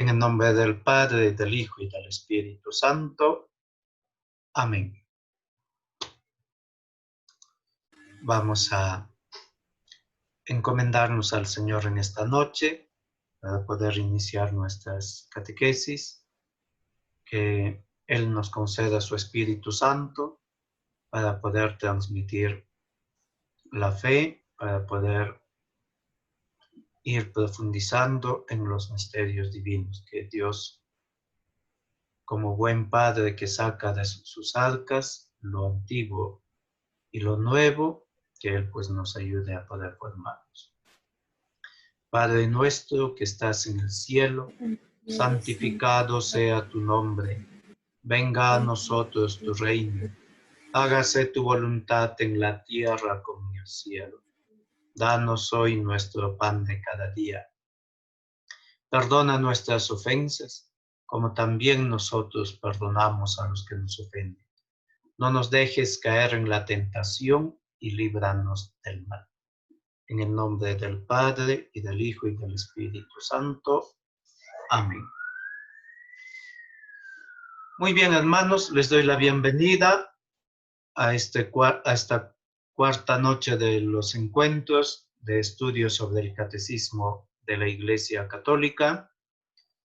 En el nombre del Padre, del Hijo y del Espíritu Santo. Amén. Vamos a encomendarnos al Señor en esta noche para poder iniciar nuestras catequesis, que Él nos conceda su Espíritu Santo para poder transmitir la fe, para poder ir profundizando en los misterios divinos que Dios, como buen Padre que saca de sus arcas lo antiguo y lo nuevo, que Él pues nos ayude a poder formarnos. Padre nuestro que estás en el cielo, santificado sea tu nombre. Venga a nosotros tu reino. Hágase tu voluntad en la tierra como en el cielo. Danos hoy nuestro pan de cada día. Perdona nuestras ofensas, como también nosotros perdonamos a los que nos ofenden. No nos dejes caer en la tentación y líbranos del mal. En el nombre del Padre, y del Hijo, y del Espíritu Santo. Amén. Muy bien, hermanos, les doy la bienvenida a esta cuarta noche de los encuentros de estudios sobre el Catecismo de la Iglesia Católica.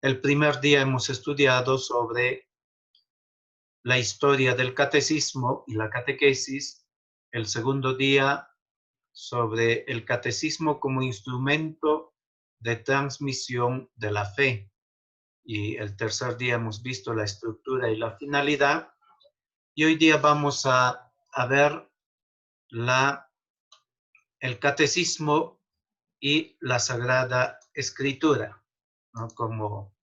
El primer día hemos estudiado sobre la historia del Catecismo y la catequesis. El segundo día sobre el Catecismo como instrumento de transmisión de la fe. Y el tercer día hemos visto la estructura y la finalidad. Y hoy día vamos a ver el Catecismo y la Sagrada Escritura, ¿no? Como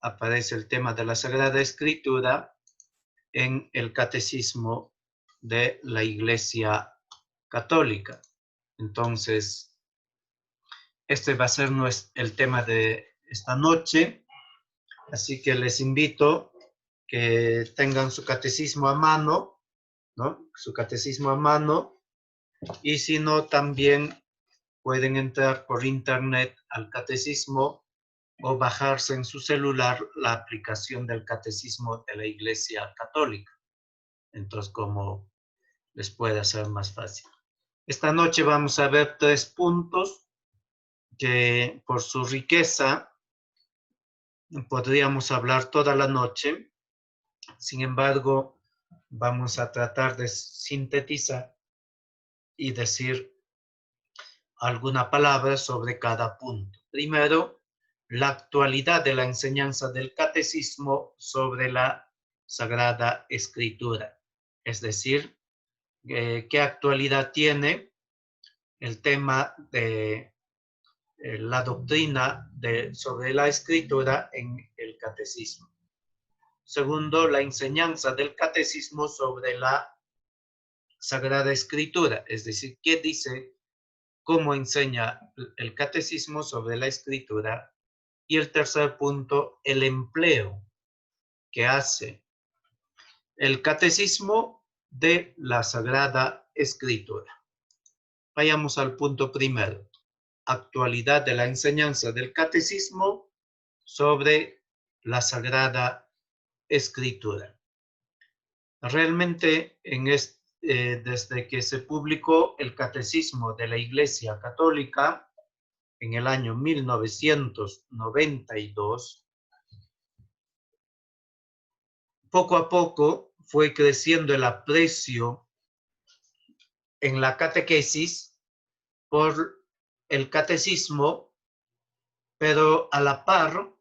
aparece el tema de la Sagrada Escritura en el Catecismo de la Iglesia Católica. Entonces, este va a ser el tema de esta noche, así que les invito que tengan su catecismo a mano, ¿no? Su catecismo a mano, y si no, también pueden entrar por internet al catecismo o bajarse en su celular la aplicación del Catecismo de la Iglesia Católica. Entonces, como les puede ser más fácil. Esta noche vamos a ver 3 puntos que por su riqueza podríamos hablar toda la noche. Sin embargo, vamos a tratar de sintetizar y decir alguna palabra sobre cada punto. Primero, la actualidad de la enseñanza del catecismo sobre la Sagrada Escritura. Es decir, qué actualidad tiene el tema de la doctrina sobre la Escritura en el catecismo. Segundo, la enseñanza del catecismo sobre la Sagrada Escritura, es decir, qué dice, cómo enseña el catecismo sobre la Escritura. Y el tercer punto, el empleo que hace el catecismo de la Sagrada Escritura. Vayamos al punto primero, actualidad de la enseñanza del catecismo sobre la Sagrada Escritura. Realmente desde que se publicó el Catecismo de la Iglesia Católica en el año 1992, poco a poco fue creciendo el aprecio en la catequesis por el catecismo, pero a la par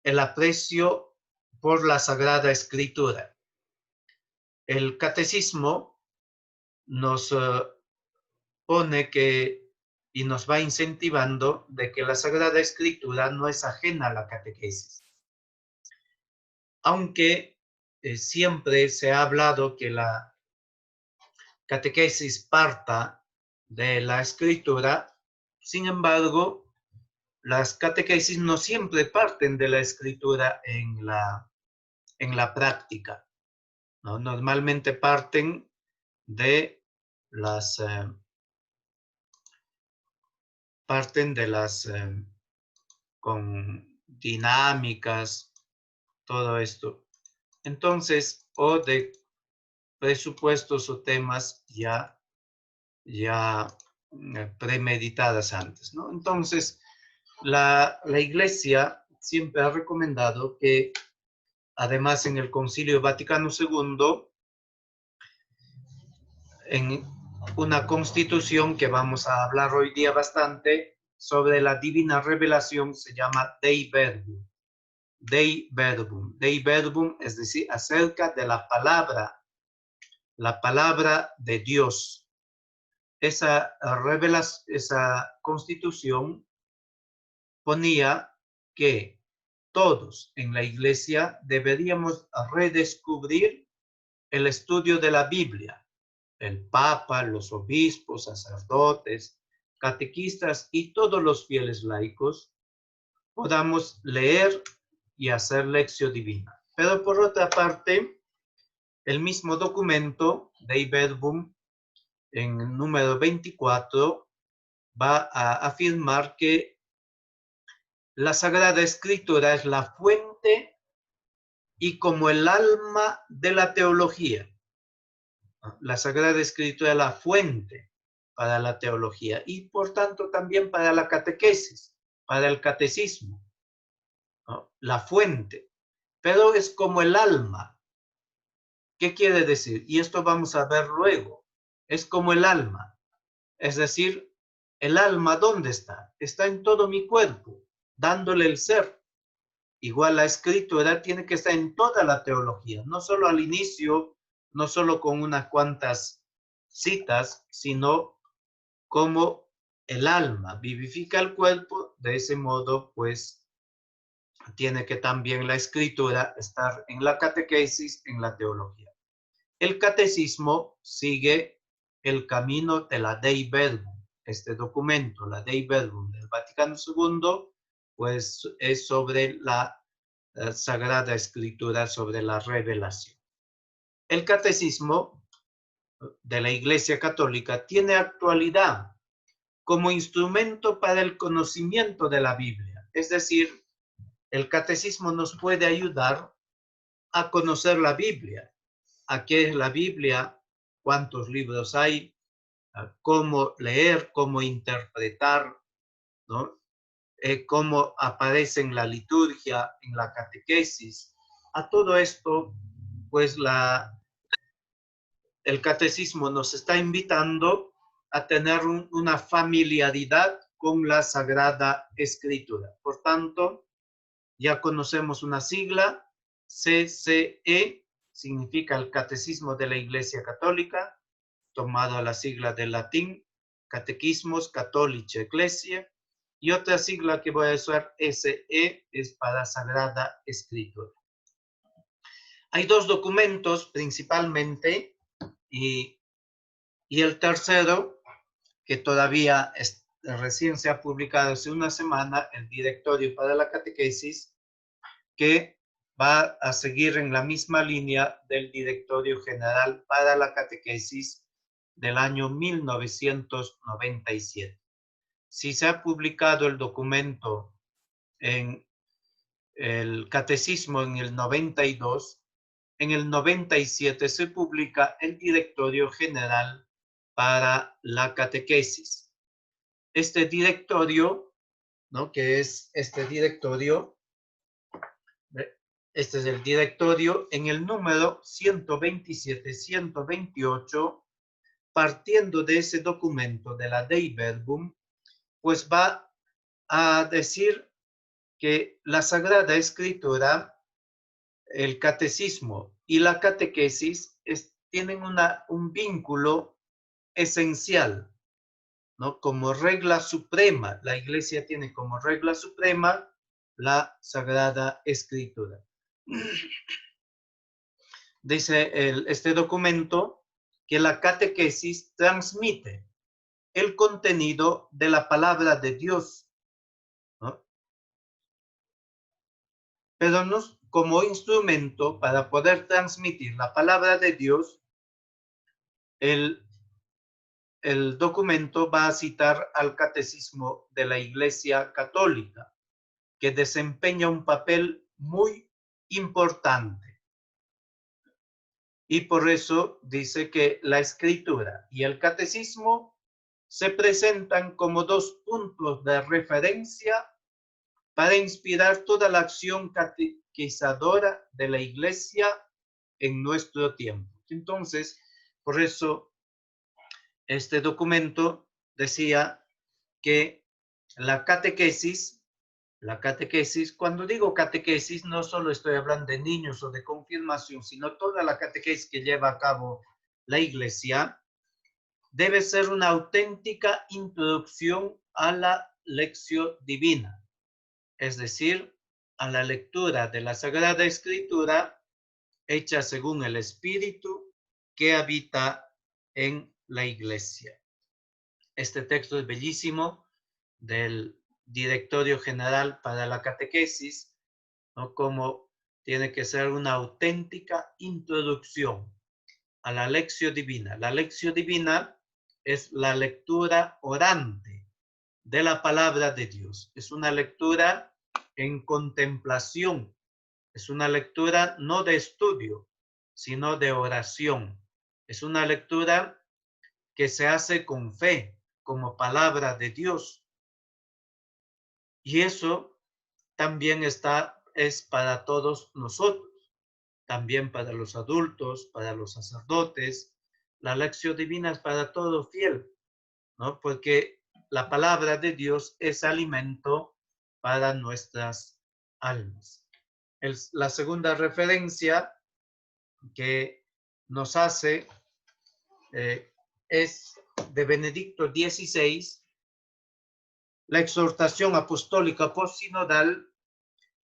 el aprecio por la Sagrada Escritura. El catecismo nos pone y nos va incentivando de que la Sagrada Escritura no es ajena a la catequesis. Aunque siempre se ha hablado que la catequesis parta de la Escritura, sin embargo, las catequesis no siempre parten de la Escritura en la práctica, ¿no? Normalmente parten de las con dinámicas, todo esto. Entonces, o de presupuestos o temas ya premeditadas antes, ¿no? Entonces, la Iglesia siempre ha recomendado que, además, en el Concilio Vaticano II, en una constitución que vamos a hablar hoy día bastante sobre la divina revelación, se llama Dei Verbum. Dei Verbum. Dei Verbum, es decir, acerca de la palabra de Dios. Esa constitución ponía que todos en la Iglesia deberíamos redescubrir el estudio de la Biblia. El Papa, los obispos, sacerdotes, catequistas y todos los fieles laicos podamos leer y hacer lección divina. Pero por otra parte, el mismo documento, Dei Verbum, en número 24, va a afirmar que la Sagrada Escritura es la fuente y como el alma de la teología. La Sagrada Escritura es la fuente para la teología y por tanto también para la catequesis, para el catecismo, ¿no? La fuente, pero es como el alma. ¿Qué quiere decir? Y esto vamos a ver luego. Es como el alma, es decir, el alma, ¿dónde está? Está en todo mi cuerpo, dándole el ser. Igual la escritura tiene que estar en toda la teología, no solo al inicio, no solo con unas cuantas citas, sino como el alma vivifica el cuerpo, de ese modo, pues, tiene que también la escritura estar en la catequesis, en la teología. El catecismo sigue el camino de la Dei Verbum. Este documento, la Dei Verbum del Vaticano II, pues es sobre la Sagrada Escritura, sobre la revelación. El catecismo de la Iglesia Católica tiene actualidad como instrumento para el conocimiento de la Biblia. Es decir, el catecismo nos puede ayudar a conocer la Biblia. ¿A qué es la Biblia? ¿Cuántos libros hay? ¿Cómo leer? ¿Cómo interpretar? ¿No? Cómo aparece en la liturgia, en la catequesis. A todo esto, pues el catecismo nos está invitando a tener una familiaridad con la Sagrada Escritura. Por tanto, ya conocemos una sigla, CCE, significa el Catecismo de la Iglesia Católica, tomado la sigla del latín, Catequismos Catholici Ecclesiae, y otra sigla que voy a usar, SE, es para Sagrada Escritura. Hay dos documentos principalmente, y el tercero, que todavía recién se ha publicado hace una semana, el Directorio para la Catequesis, que va a seguir en la misma línea del Directorio General para la Catequesis del año 1997. Si se ha publicado el documento en el Catecismo en el 92, en el 97 se publica el Directorio General para la Catequesis. Este directorio, ¿no? Que es este directorio, este es el directorio en el número 127-128, partiendo de ese documento de la Dei Verbum, pues va a decir que la Sagrada Escritura, el catecismo y la catequesis tienen un vínculo esencial, ¿no? Como regla suprema, la Iglesia tiene como regla suprema la Sagrada Escritura. Dice este documento que la catequesis transmite el contenido de la palabra de Dios, ¿no? Pero como instrumento para poder transmitir la palabra de Dios, el documento va a citar al catecismo de la Iglesia Católica. que desempeña un papel muy importante. Y por eso dice que la escritura y el catecismo se presentan como dos puntos de referencia para inspirar toda la acción catequizadora de la Iglesia en nuestro tiempo. Entonces, por eso este documento decía que la catequesis, cuando digo catequesis, no solo estoy hablando de niños o de confirmación, sino toda la catequesis que lleva a cabo la Iglesia, debe ser una auténtica introducción a la lección divina, es decir, a la lectura de la Sagrada Escritura hecha según el Espíritu que habita en la Iglesia. Este texto es bellísimo, del Directorio General para la Catequesis, ¿no? Como tiene que ser una auténtica introducción a la lección divina. La lección divina es la lectura orante de la palabra de Dios. Es una lectura en contemplación. Es una lectura no de estudio, sino de oración. Es una lectura que se hace con fe, como palabra de Dios. Y eso también es para todos nosotros, también para los adultos, para los sacerdotes. La lección divina es para todo fiel, ¿no? Porque la palabra de Dios es alimento para nuestras almas. La segunda referencia que nos hace es de Benedicto XVI, la exhortación apostólica postsinodal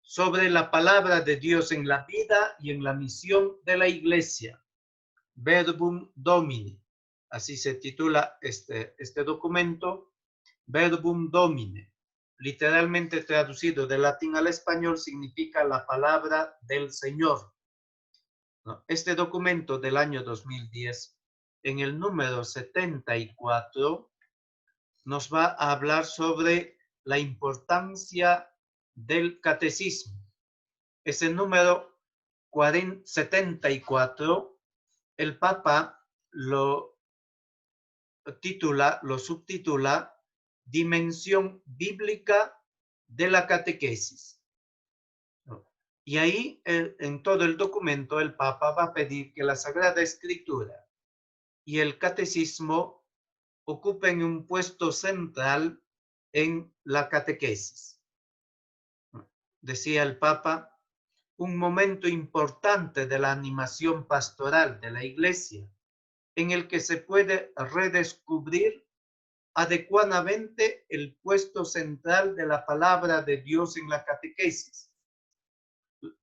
sobre la palabra de Dios en la vida y en la misión de la Iglesia, Verbum Domini. Así se titula este documento, Verbum Domini. Literalmente traducido del latín al español significa la palabra del Señor. Este documento del año 2010, en el número 74, nos va a hablar sobre la importancia del catecismo. Ese número 74, el Papa lo subtitula Dimensión Bíblica de la Catequesis. Y ahí, en todo el documento, el Papa va a pedir que la Sagrada Escritura y el catecismo ocupen un puesto central en la catequesis. Decía el Papa, un momento importante de la animación pastoral de la Iglesia, en el que se puede redescubrir adecuadamente el puesto central de la palabra de Dios en la catequesis.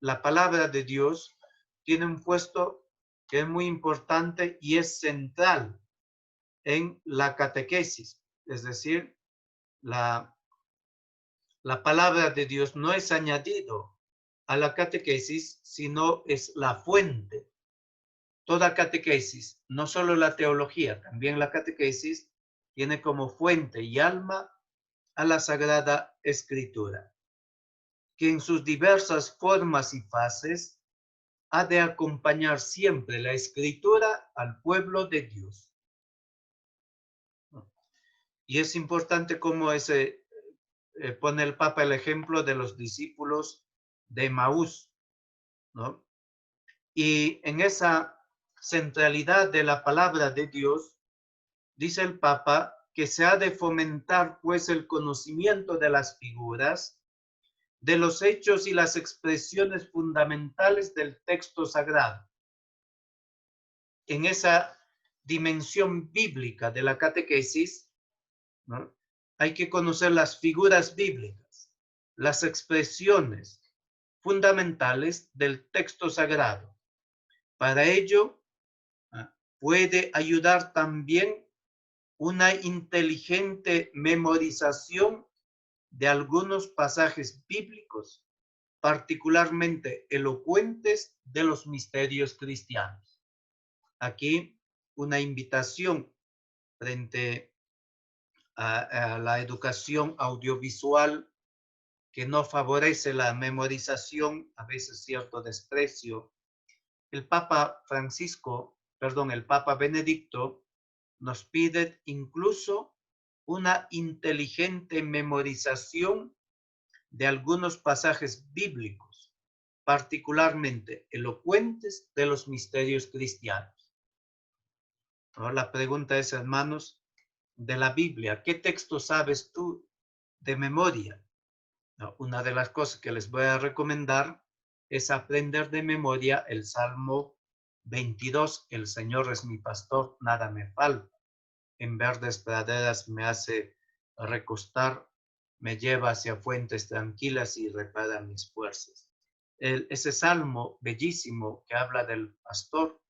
La palabra de Dios tiene un puesto que es muy importante y es central en la catequesis, es decir, la palabra de Dios no es añadido a la catequesis, sino es la fuente. Toda catequesis, no solo la teología, también la catequesis, tiene como fuente y alma a la Sagrada Escritura, que en sus diversas formas y fases ha de acompañar siempre la Escritura al pueblo de Dios. Y es importante cómo pone el Papa el ejemplo de los discípulos de Maús, ¿no? Y en esa centralidad de la palabra de Dios, dice el Papa que se ha de fomentar pues el conocimiento de las figuras, de los hechos y las expresiones fundamentales del texto sagrado. En esa dimensión bíblica de la catequesis, ¿no? Hay que conocer las figuras bíblicas, las expresiones fundamentales del texto sagrado. Para ello, puede ayudar también una inteligente memorización de algunos pasajes bíblicos, particularmente elocuentes de los misterios cristianos. Aquí una invitación frente a la educación audiovisual que no favorece la memorización, a veces cierto desprecio. El Papa el Papa Benedicto nos pide incluso una inteligente memorización de algunos pasajes bíblicos, particularmente elocuentes de los misterios cristianos. Ahora la pregunta es, hermanos, de la Biblia, ¿qué texto sabes tú de memoria? Una de las cosas que les voy a recomendar es aprender de memoria el Salmo 22, el Señor es mi pastor, nada me falta. En verdes praderas me hace recostar, me lleva hacia fuentes tranquilas y repara mis fuerzas. Ese salmo bellísimo que habla del pastor,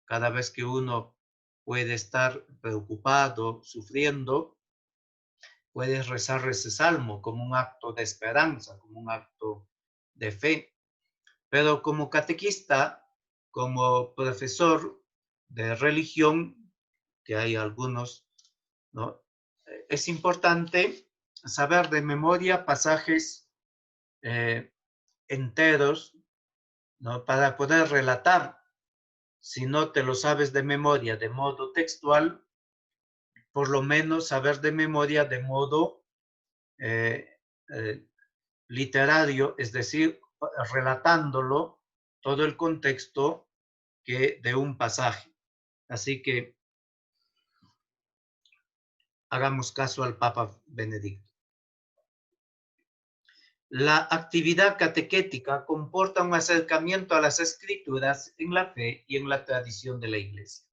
cada vez que uno puede estar preocupado, sufriendo, puedes rezar ese salmo como un acto de esperanza, como un acto de fe. Pero como catequista, como profesor de religión, que hay algunos, ¿no? Es importante saber de memoria pasajes enteros, ¿no? Para poder relatar. Si no te lo sabes de memoria de modo textual, por lo menos saber de memoria de modo eh, eh, literario, es decir, relatándolo todo el contexto de un pasaje. Así que hagamos caso al Papa Benedicto. La actividad catequética comporta un acercamiento a las escrituras en la fe y en la tradición de la Iglesia.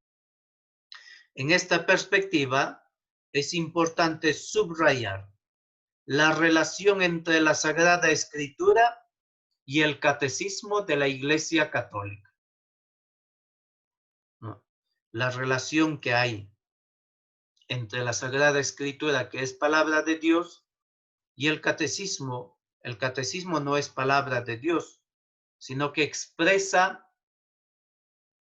En esta perspectiva, es importante subrayar la relación entre la Sagrada Escritura y el catecismo de la Iglesia Católica. ¿No? La relación que hay entre la Sagrada Escritura, que es palabra de Dios, y el catecismo. El catecismo no es palabra de Dios, sino que expresa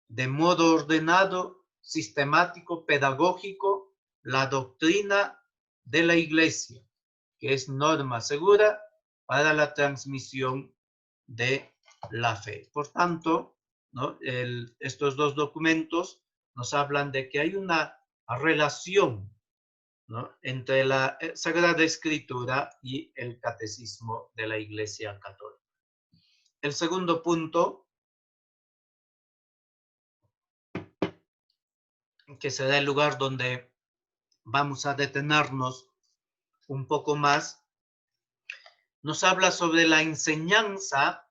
de modo ordenado, sistemático, pedagógico, la doctrina de la Iglesia, que es norma segura para la transmisión de la fe. Por tanto, ¿no? Estos dos documentos nos hablan de que hay una relación, ¿no? Entre la Sagrada Escritura y el Catecismo de la Iglesia Católica. El segundo punto, que será el lugar donde vamos a detenernos un poco más, nos habla sobre la enseñanza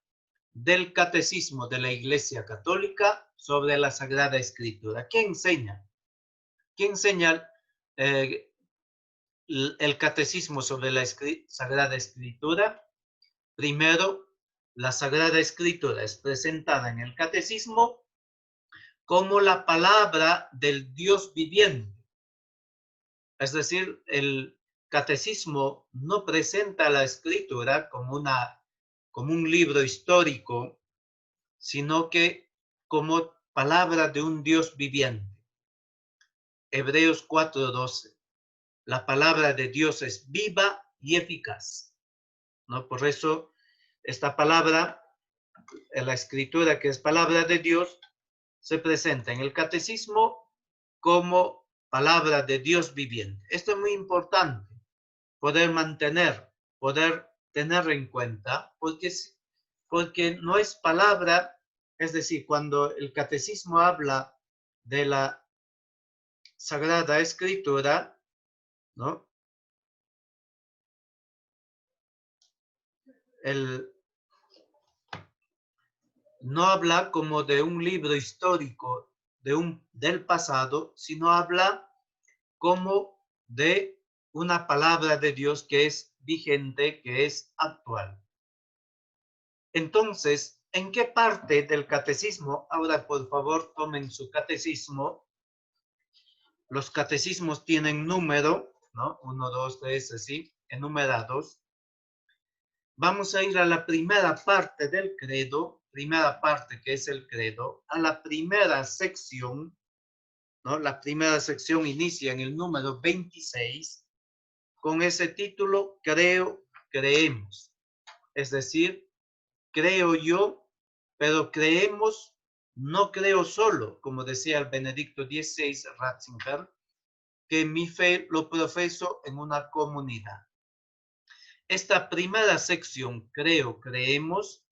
del Catecismo de la Iglesia Católica sobre la Sagrada Escritura. ¿Qué enseña? ¿Qué enseña el Catecismo sobre la Sagrada Escritura? Primero, la Sagrada Escritura es presentada en el Catecismo como la palabra del Dios viviente. Es decir, el Catecismo no presenta la Escritura como un libro histórico, sino que como palabra de un Dios viviente. Hebreos 4:12. La palabra de Dios es viva y eficaz, ¿no? Por eso, esta palabra, en la Escritura, que es palabra de Dios, se presenta en el Catecismo como palabra de Dios viviente. Esto es muy importante, poder tener en cuenta, porque no es palabra, es decir, cuando el Catecismo habla de la Sagrada Escritura, ¿no? No habla como de un libro histórico del pasado, sino habla como de una palabra de Dios que es vigente, que es actual. Entonces, ¿en qué parte del catecismo? Ahora, por favor, tomen su catecismo. Los catecismos tienen número, ¿no? 1, 2, 3, así, enumerados. Vamos a ir a la primera parte del credo, primera parte que es el credo, a la primera sección, ¿no? La primera sección inicia en el número 26 con ese título, Creo, creemos. es decir, creo yo, pero creemos, no creo solo, como decía el Benedicto XVI Ratzinger, que mi fe lo profeso en una comunidad. Esta primera sección, creo, creemos,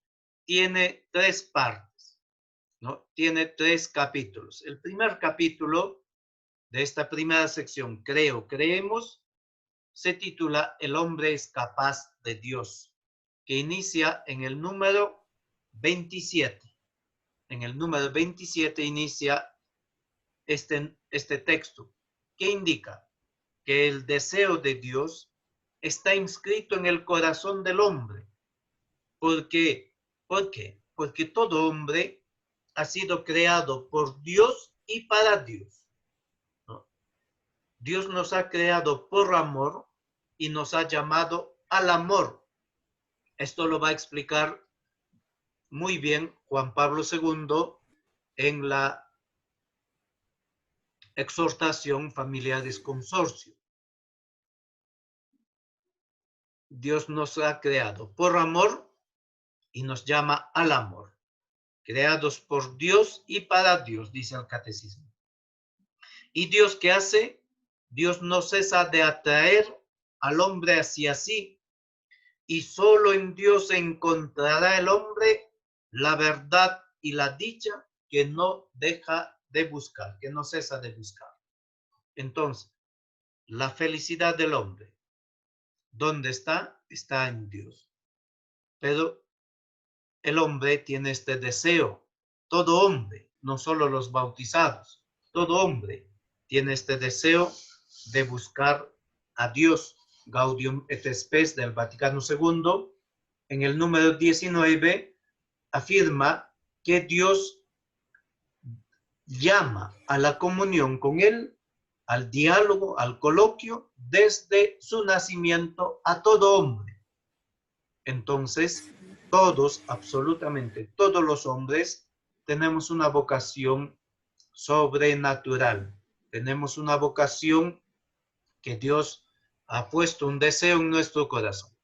tiene 3 partes, ¿no? Tiene 3 capítulos. El primer capítulo de esta primera sección, creo, creemos, se titula El hombre es capaz de Dios, que inicia en el número 27. En el número 27 inicia este texto, que indica que el deseo de Dios está inscrito en el corazón del hombre. ¿Por qué? ¿Por qué? Porque todo hombre ha sido creado por Dios y para Dios, ¿no? Dios nos ha creado por amor y nos ha llamado al amor. Esto lo va a explicar muy bien Juan Pablo II en la exhortación Familiaris Consortio. Dios nos ha creado por amor y nos llama al amor. Creados por Dios y para Dios, dice el catecismo. ¿Y Dios qué hace? Dios no cesa de atraer al hombre hacia sí, y solo en Dios encontrará el hombre la verdad y la dicha que no deja de buscar, que no cesa de buscar. Entonces, la felicidad del hombre, ¿dónde está? Está en Dios. Pero el hombre tiene este deseo, todo hombre, no solo los bautizados, todo hombre tiene este deseo de buscar a Dios. Gaudium et Spes del Vaticano II, en el número 19, afirma que Dios llama a la comunión con Él, al diálogo, al coloquio, desde su nacimiento a todo hombre. Entonces, todos, absolutamente todos los hombres, tenemos una vocación sobrenatural. Tenemos una vocación que Dios ha puesto un deseo en nuestro corazón.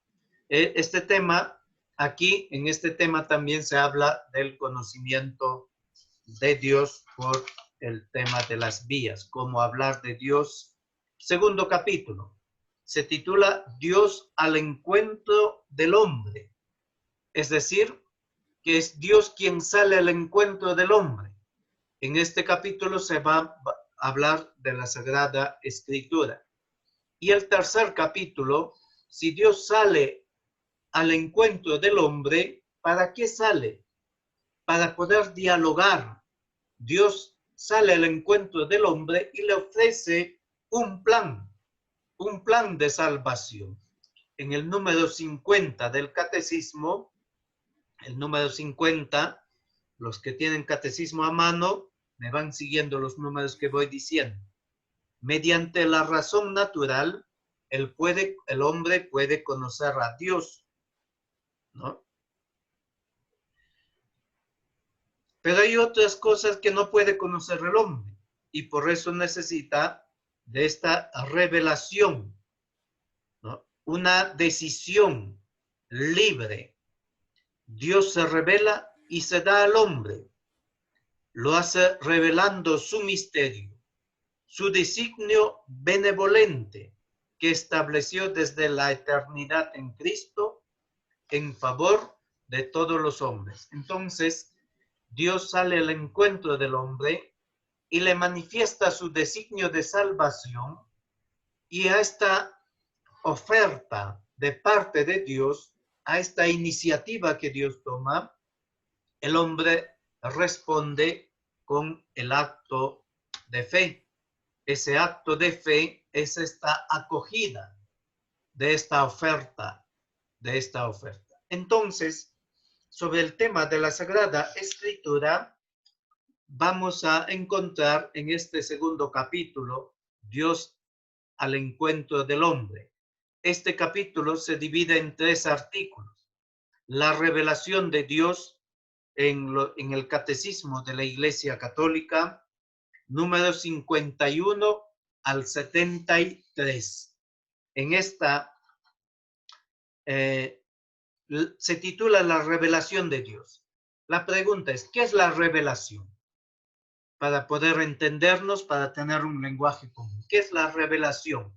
Este tema, aquí en este tema también se habla del conocimiento de Dios por el tema de las vías, cómo hablar de Dios. Segundo capítulo, se titula Dios al encuentro del hombre. Es decir, que es Dios quien sale al encuentro del hombre. En este capítulo se va a hablar de la Sagrada Escritura. Y el tercer capítulo, si Dios sale al encuentro del hombre, ¿para qué sale? Para poder dialogar. Dios sale al encuentro del hombre y le ofrece un plan de salvación. En el número 50 del catecismo, el número 50, los que tienen catecismo a mano, me van siguiendo los números que voy diciendo. Mediante la razón natural, el hombre puede conocer a Dios, ¿no? Pero hay otras cosas que no puede conocer el hombre y por eso necesita de esta revelación, ¿no? Una decisión libre. Dios se revela y se da al hombre. Lo hace revelando su misterio, su designio benevolente que estableció desde la eternidad en Cristo en favor de todos los hombres. Entonces, Dios sale al encuentro del hombre y le manifiesta su designio de salvación, y a esta oferta de parte de Dios, a esta iniciativa que Dios toma, el hombre responde con el acto de fe. Ese acto de fe es esta acogida de esta oferta, Entonces, sobre el tema de la Sagrada Escritura, vamos a encontrar en este segundo capítulo, Dios al encuentro del hombre. Este capítulo se divide en 3 artículos. La revelación de Dios en el Catecismo de la Iglesia Católica, número 51 al 73. En esta se titula La revelación de Dios. La pregunta es, ¿qué es la revelación? Para poder entendernos, para tener un lenguaje común. ¿Qué es la revelación?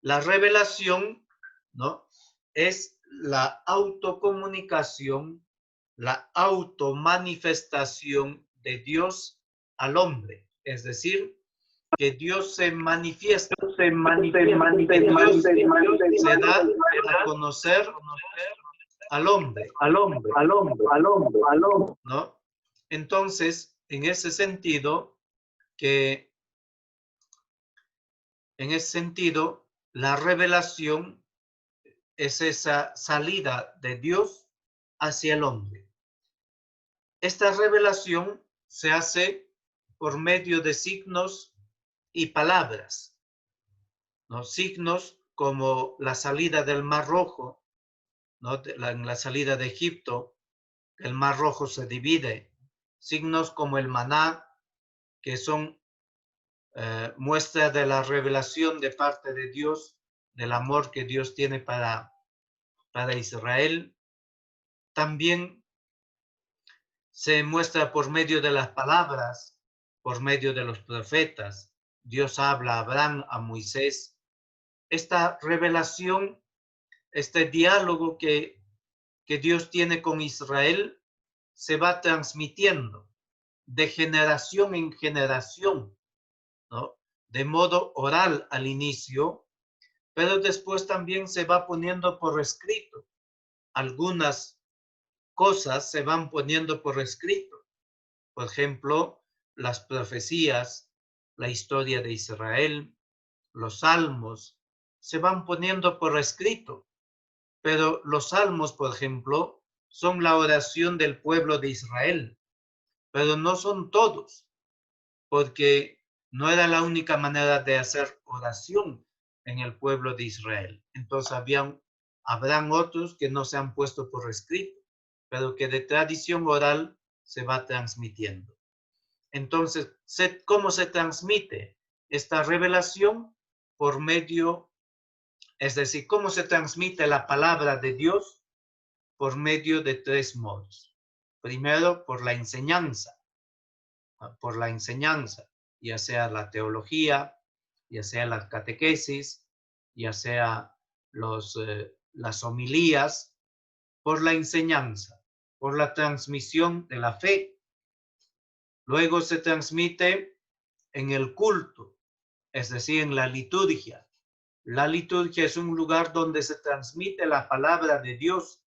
La revelación, ¿no?, es la autocomunicación, la automanifestación de Dios al hombre. Es decir, que Dios se manifiesta, que Dios se da a conocer al hombre, ¿no? Entonces, en ese sentido, la revelación es esa salida de Dios hacia el hombre. Esta revelación se hace por medio de signos y palabras, ¿no? Signos como la salida del Mar Rojo, ¿no? En la salida de Egipto, el Mar Rojo se divide. Signos como el maná, que son muestra de la revelación de parte de Dios, del amor que Dios tiene para Israel. También se muestra por medio de las palabras, por medio de los profetas. Dios habla a Abraham, a Moisés. Esta revelación, este diálogo que Dios tiene con Israel, se va transmitiendo de generación en generación, ¿no? De modo oral al inicio, pero después también se va poniendo por escrito. Algunas cosas se van poniendo por escrito. Por ejemplo, las profecías, la historia de Israel, los salmos, se van poniendo por escrito. Pero los salmos, por ejemplo, son la oración del pueblo de Israel, pero no son todos, porque no era la única manera de hacer oración en el pueblo de Israel. Entonces habrán otros que no se han puesto por escrito, pero que de tradición oral se va transmitiendo. Entonces, ¿cómo se transmite esta revelación? Por medio, es decir, ¿cómo se transmite la palabra de Dios? Por medio de tres modos. Primero, por la enseñanza, ya sea la teología, ya sea la catequesis, ya sea las homilías, por la enseñanza, por la transmisión de la fe. Luego se transmite en el culto, es decir, en la liturgia. La liturgia es un lugar donde se transmite la palabra de Dios.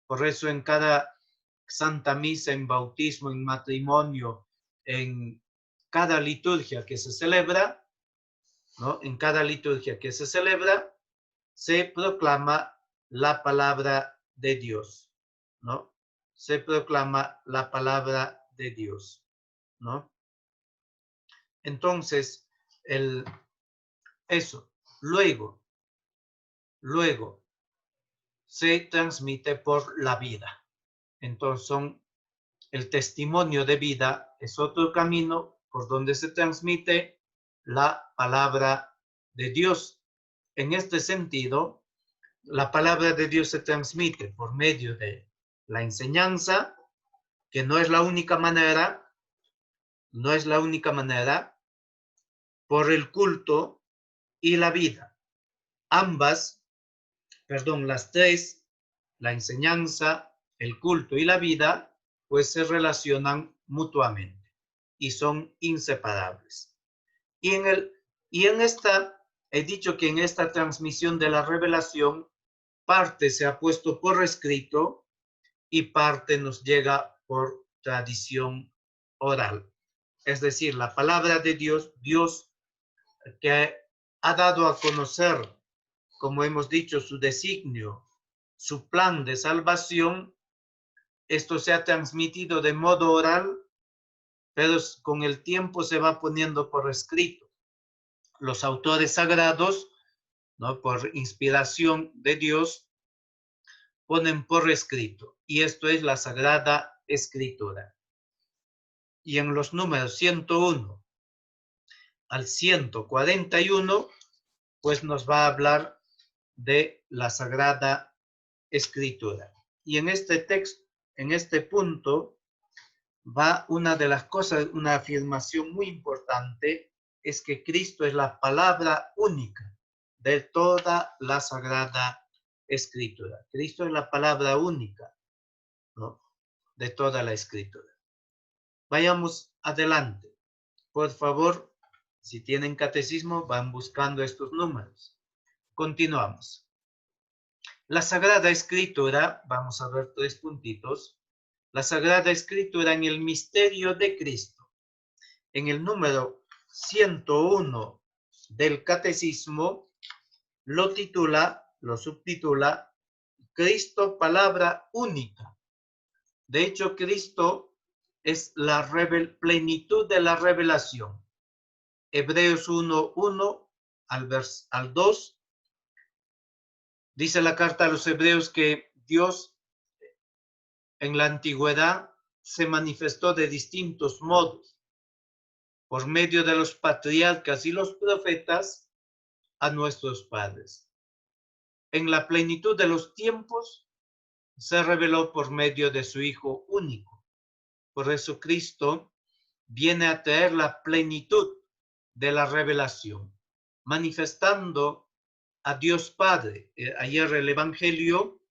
Por eso en cada Santa Misa, en bautismo, en matrimonio, en cada liturgia que se celebra, ¿no? En cada liturgia que se celebra, se proclama la palabra de Dios, ¿no? Se proclama la palabra de Dios, ¿no? Entonces, eso. Luego, se transmite por la vida. Entonces, el testimonio de vida es otro camino por donde se transmite la palabra de Dios. En este sentido, la palabra de Dios se transmite por medio de la enseñanza, que no es la única manera, por el culto y la vida. Las tres, la enseñanza, el culto y la vida, pues se relacionan mutuamente y son inseparables. He dicho que en esta transmisión de la revelación, parte se ha puesto por escrito y parte nos llega por tradición oral. Es decir, la palabra de Dios que ha dado a conocer, como hemos dicho, su designio, su plan de salvación. Esto se ha transmitido de modo oral, pero con el tiempo se va poniendo por escrito. Los autores sagrados, ¿no?, por inspiración de Dios, ponen por escrito. Y esto es la Sagrada Escritura. Y en los números 101 al 141, pues nos va a hablar de la Sagrada escritura. Y en este texto, en este punto, va una de las cosas, una afirmación muy importante, es que Cristo es la palabra única de toda la Sagrada Escritura. Cristo es la palabra única, ¿no?, de toda la Escritura. Vayamos adelante. Por favor, si tienen catecismo, van buscando estos números. Continuamos. La Sagrada Escritura, vamos a ver 3 puntitos. La Sagrada Escritura en el misterio de Cristo. En el número 101 del Catecismo, lo subtitula, Cristo, palabra única. De hecho, Cristo es la plenitud de la revelación. Hebreos 1:1 al 2, dice la carta a los hebreos que Dios en la antigüedad se manifestó de distintos modos, por medio de los patriarcas y los profetas, a nuestros padres. En la plenitud de los tiempos, se reveló por medio de su Hijo único. Por eso Cristo viene a traer la plenitud de la revelación, manifestando a Dios Padre. Ayer el Evangelio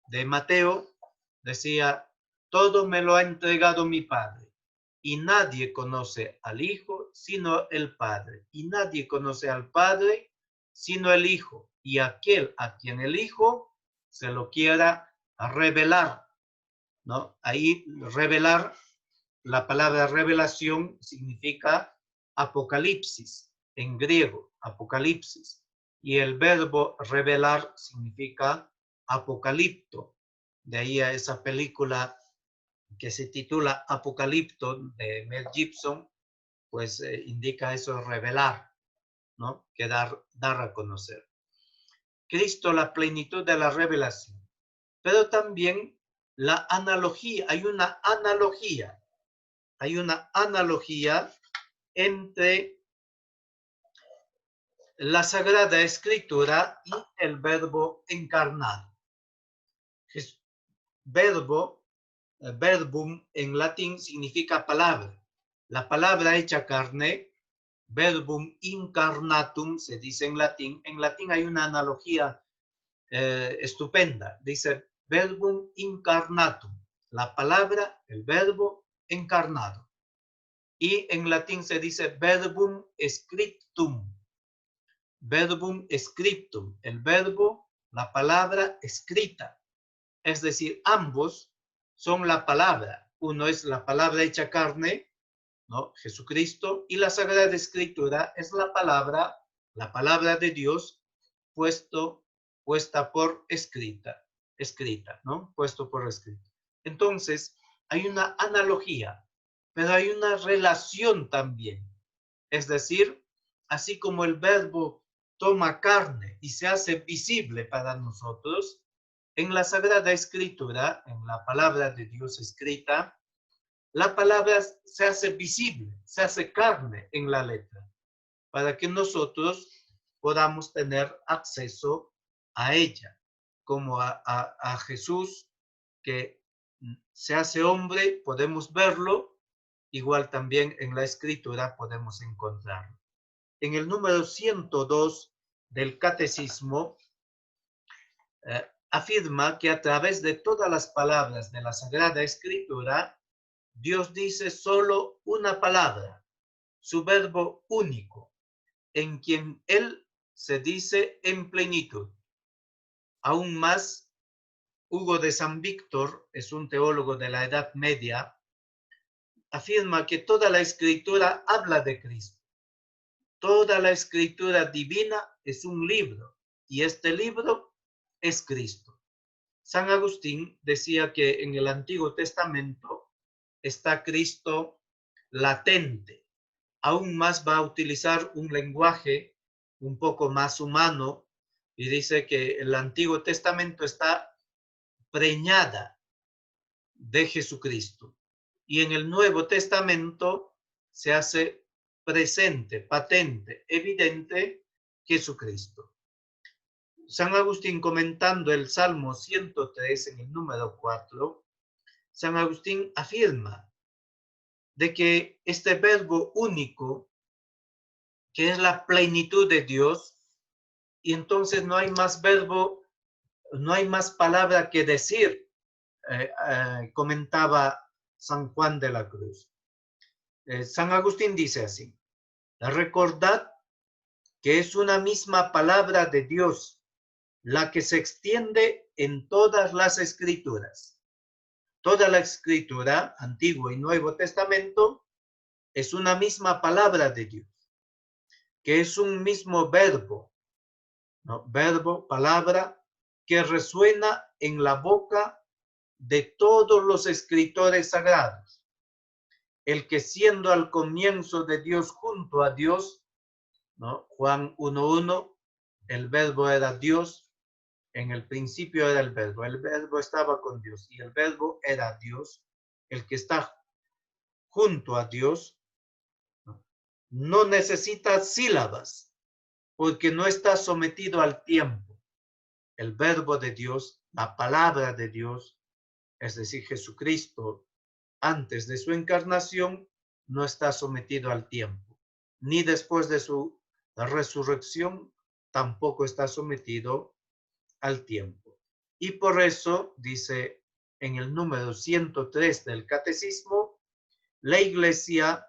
de Mateo decía, todo me lo ha entregado mi Padre, y nadie conoce al Hijo sino el Padre, y nadie conoce al Padre sino el Hijo, y aquel a quien el Hijo se lo quiera revelar, ¿no? Ahí revelar, la palabra revelación significa apocalipsis, en griego, apocalipsis, y el verbo revelar significa apocalipto. De ahí a esa película que se titula Apocalipto de Mel Gibson, pues indica eso, revelar, ¿no? Que dar a conocer. Cristo, la plenitud de la revelación. Pero también la analogía, hay una analogía entre la Sagrada Escritura y el verbo encarnado. Verbum en latín significa palabra. La palabra hecha carne, verbum incarnatum, se dice en latín. En latín hay una analogía estupenda. Dice verbum incarnatum, la palabra, el verbo encarnado. Y en latín se dice verbum scriptum. Verbum scriptum, el verbo, la palabra escrita. Es decir, ambos son la palabra. Uno es la palabra hecha carne, ¿no?, Jesucristo, y la Sagrada Escritura es la palabra de Dios puesta por escrita, ¿no? Puesto por escrito. Entonces, hay una analogía, pero hay una relación también. Es decir, así como el verbo toma carne y se hace visible para nosotros, en la Sagrada Escritura, en la palabra de Dios escrita, la palabra se hace visible, se hace carne en la letra, para que nosotros podamos tener acceso a ella, como a Jesús, que se hace hombre, podemos verlo, igual también en la Escritura podemos encontrarlo. En el número 102 del Catecismo, afirma que a través de todas las palabras de la Sagrada Escritura, Dios dice solo una palabra, su verbo único, en quien Él se dice en plenitud. Aún más, Hugo de San Víctor, es un teólogo de la Edad Media, afirma que toda la Escritura habla de Cristo. Toda la Escritura divina es un libro, y este libro es Cristo. San Agustín decía que en el Antiguo Testamento está Cristo latente. Aún más va a utilizar un lenguaje un poco más humano y dice que el Antiguo Testamento está preñada de Jesucristo. Y en el Nuevo Testamento se hace presente, patente, evidente Jesucristo. San Agustín, comentando el Salmo 103 en el número 4, San Agustín afirma de que este verbo único, que es la plenitud de Dios, y entonces no hay más verbo, no hay más palabra que decir, comentaba San Juan de la Cruz. San Agustín dice así: recordad que es una misma palabra de Dios la que se extiende en todas las escrituras. Toda la escritura, Antiguo y Nuevo Testamento, es una misma palabra de Dios, que es un mismo verbo, ¿no? Verbo, palabra, que resuena en la boca de todos los escritores sagrados. El que siendo al comienzo de Dios junto a Dios, ¿no? Juan 1:1, el verbo era Dios, en el principio era el verbo estaba con Dios y el verbo era Dios. El que está junto a Dios no necesita sílabas porque no está sometido al tiempo. El verbo de Dios, la palabra de Dios, es decir, Jesucristo, antes de su encarnación, no está sometido al tiempo, ni después de su resurrección, tampoco está sometido al tiempo. Y por eso, dice en el número 103 del Catecismo, la Iglesia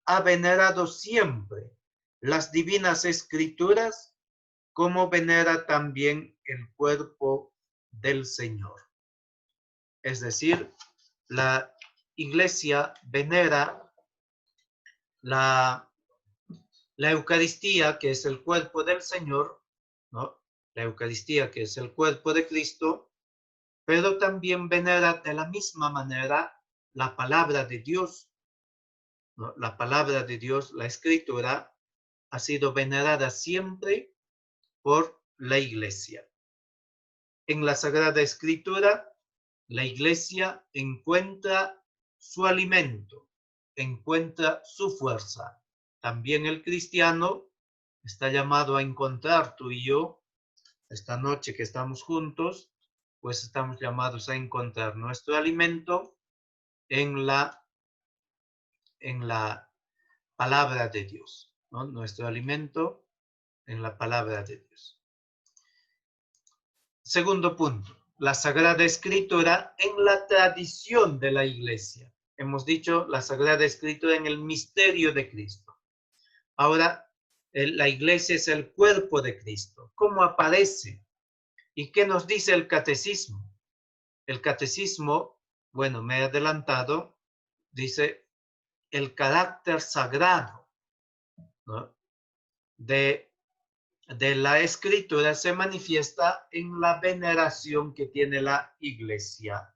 ha venerado siempre las divinas escrituras como venera también el cuerpo del Señor. Es decir, la Iglesia venera la Eucaristía, que es el cuerpo del Señor, ¿no? La Eucaristía, que es el cuerpo de Cristo, pero también venera de la misma manera la palabra de Dios, ¿no? La palabra de Dios, la Escritura, ha sido venerada siempre por la Iglesia. En la Sagrada Escritura, la Iglesia encuentra su alimento, encuentra su fuerza. También el cristiano está llamado a encontrar, tú y yo, esta noche que estamos juntos, pues estamos llamados a encontrar nuestro alimento en la palabra de Dios, ¿no? Nuestro alimento en la palabra de Dios. Segundo punto, la Sagrada Escritura en la tradición de la Iglesia. Hemos dicho la Sagrada Escritura en el misterio de Cristo. Ahora, la Iglesia es el cuerpo de Cristo. ¿Cómo aparece? ¿Y qué nos dice el Catecismo? El Catecismo, bueno, me he adelantado, dice el carácter sagrado, ¿no? de la Escritura se manifiesta en la veneración que tiene la Iglesia.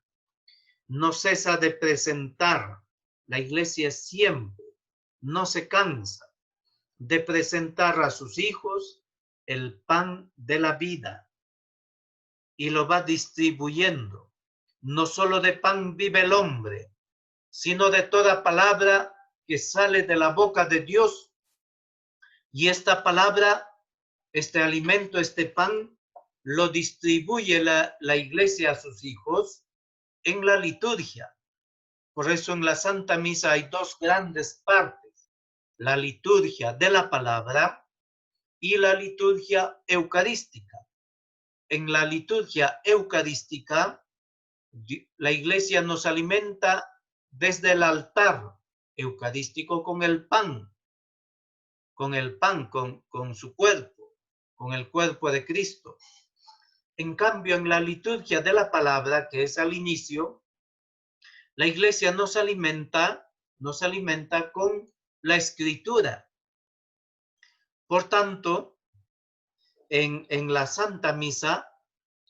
No cesa de presentar, la Iglesia siempre, no se cansa de presentar a sus hijos el pan de la vida y lo va distribuyendo. No solo de pan vive el hombre, sino de toda palabra que sale de la boca de Dios. Y esta palabra, este alimento, este pan, lo distribuye la Iglesia a sus hijos en la liturgia. Por eso en la Santa Misa hay dos grandes partes: la liturgia de la palabra y la liturgia eucarística. En la liturgia eucarística, la Iglesia nos alimenta desde el altar eucarístico con el pan, con su cuerpo, con el cuerpo de Cristo. En cambio, en la liturgia de la palabra, que es al inicio, la Iglesia nos alimenta con la Escritura. Por tanto, en la Santa Misa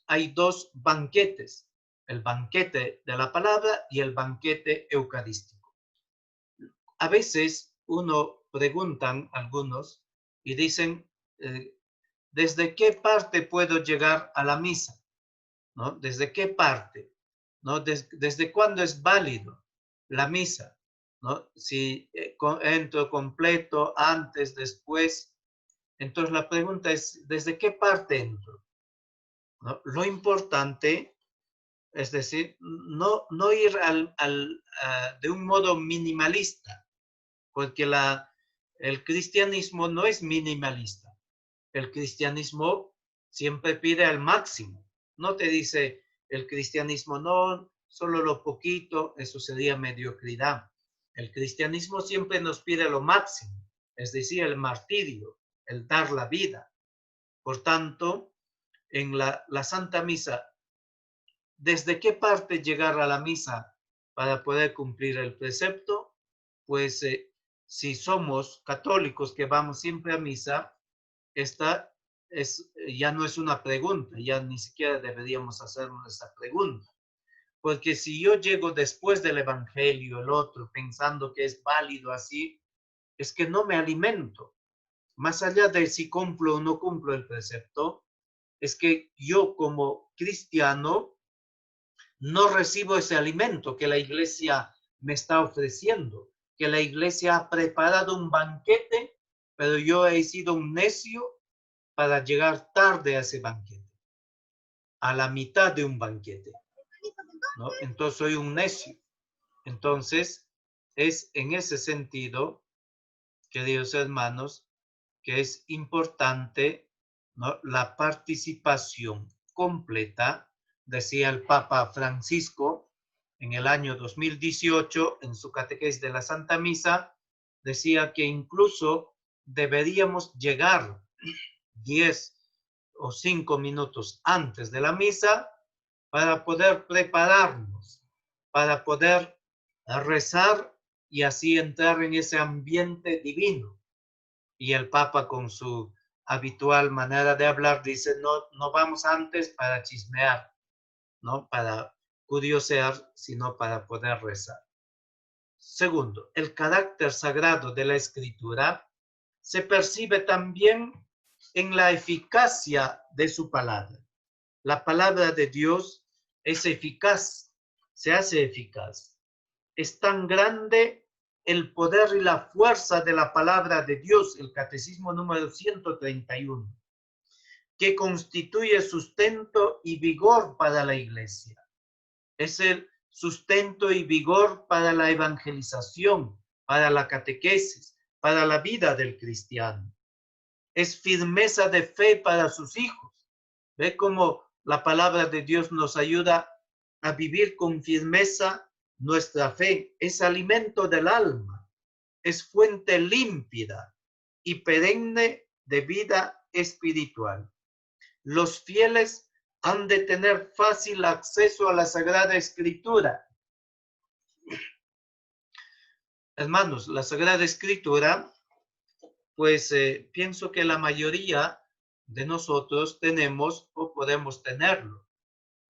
hay dos banquetes: el banquete de la palabra y el banquete eucarístico. A veces uno preguntan algunos y dicen, ¿desde qué parte puedo llegar a la misa? ¿No? ¿Desde qué parte? ¿No? ¿Desde cuándo es válido la misa? ¿No? Si entro completo, antes, después. Entonces la pregunta es, ¿desde qué parte entro? ¿no? Lo importante es decir, no ir de un modo minimalista, porque el cristianismo no es minimalista. El cristianismo siempre pide al máximo. No te dice el cristianismo, no, solo lo poquito, eso sería mediocridad. El cristianismo siempre nos pide lo máximo, es decir, el martirio, el dar la vida. Por tanto, en la Santa Misa, ¿desde qué parte llegar a la misa para poder cumplir el precepto? Pues si somos católicos que vamos siempre a misa, esta ya no es una pregunta, ya ni siquiera deberíamos hacernos esa pregunta. Porque si yo llego después del Evangelio, el otro, pensando que es válido así, es que no me alimento. Más allá de si cumplo o no cumplo el precepto, es que yo como cristiano no recibo ese alimento que la iglesia me está ofreciendo, que la iglesia ha preparado un banquete, pero yo he sido un necio para llegar tarde a ese banquete, a la mitad de un banquete, ¿no? Entonces soy un necio. Entonces, es en ese sentido, queridos hermanos, que es importante, ¿no?, la participación completa, decía el Papa Francisco en el año 2018 en su catequesis de la Santa Misa, decía que incluso deberíamos llegar 10 o 5 minutos antes de la misa para poder prepararnos, para poder rezar y así entrar en ese ambiente divino. Y el Papa con su habitual manera de hablar dice, no vamos antes para chismear, no para curiosear, sino para poder rezar. Segundo, el carácter sagrado de la escritura se percibe también en la eficacia de su palabra. La palabra de Dios es eficaz, se hace eficaz. Es tan grande el poder y la fuerza de la palabra de Dios, el Catecismo número 131, que constituye sustento y vigor para la iglesia. Es el sustento y vigor para la evangelización, para la catequesis, para la vida del cristiano. Es firmeza de fe para sus hijos. Ve cómo la palabra de Dios nos ayuda a vivir con firmeza nuestra fe. Es alimento del alma, es fuente límpida y perenne de vida espiritual. Los fieles han de tener fácil acceso a la Sagrada Escritura. Hermanos, la Sagrada Escritura, pues pienso que la mayoría de nosotros tenemos o podemos tenerlo.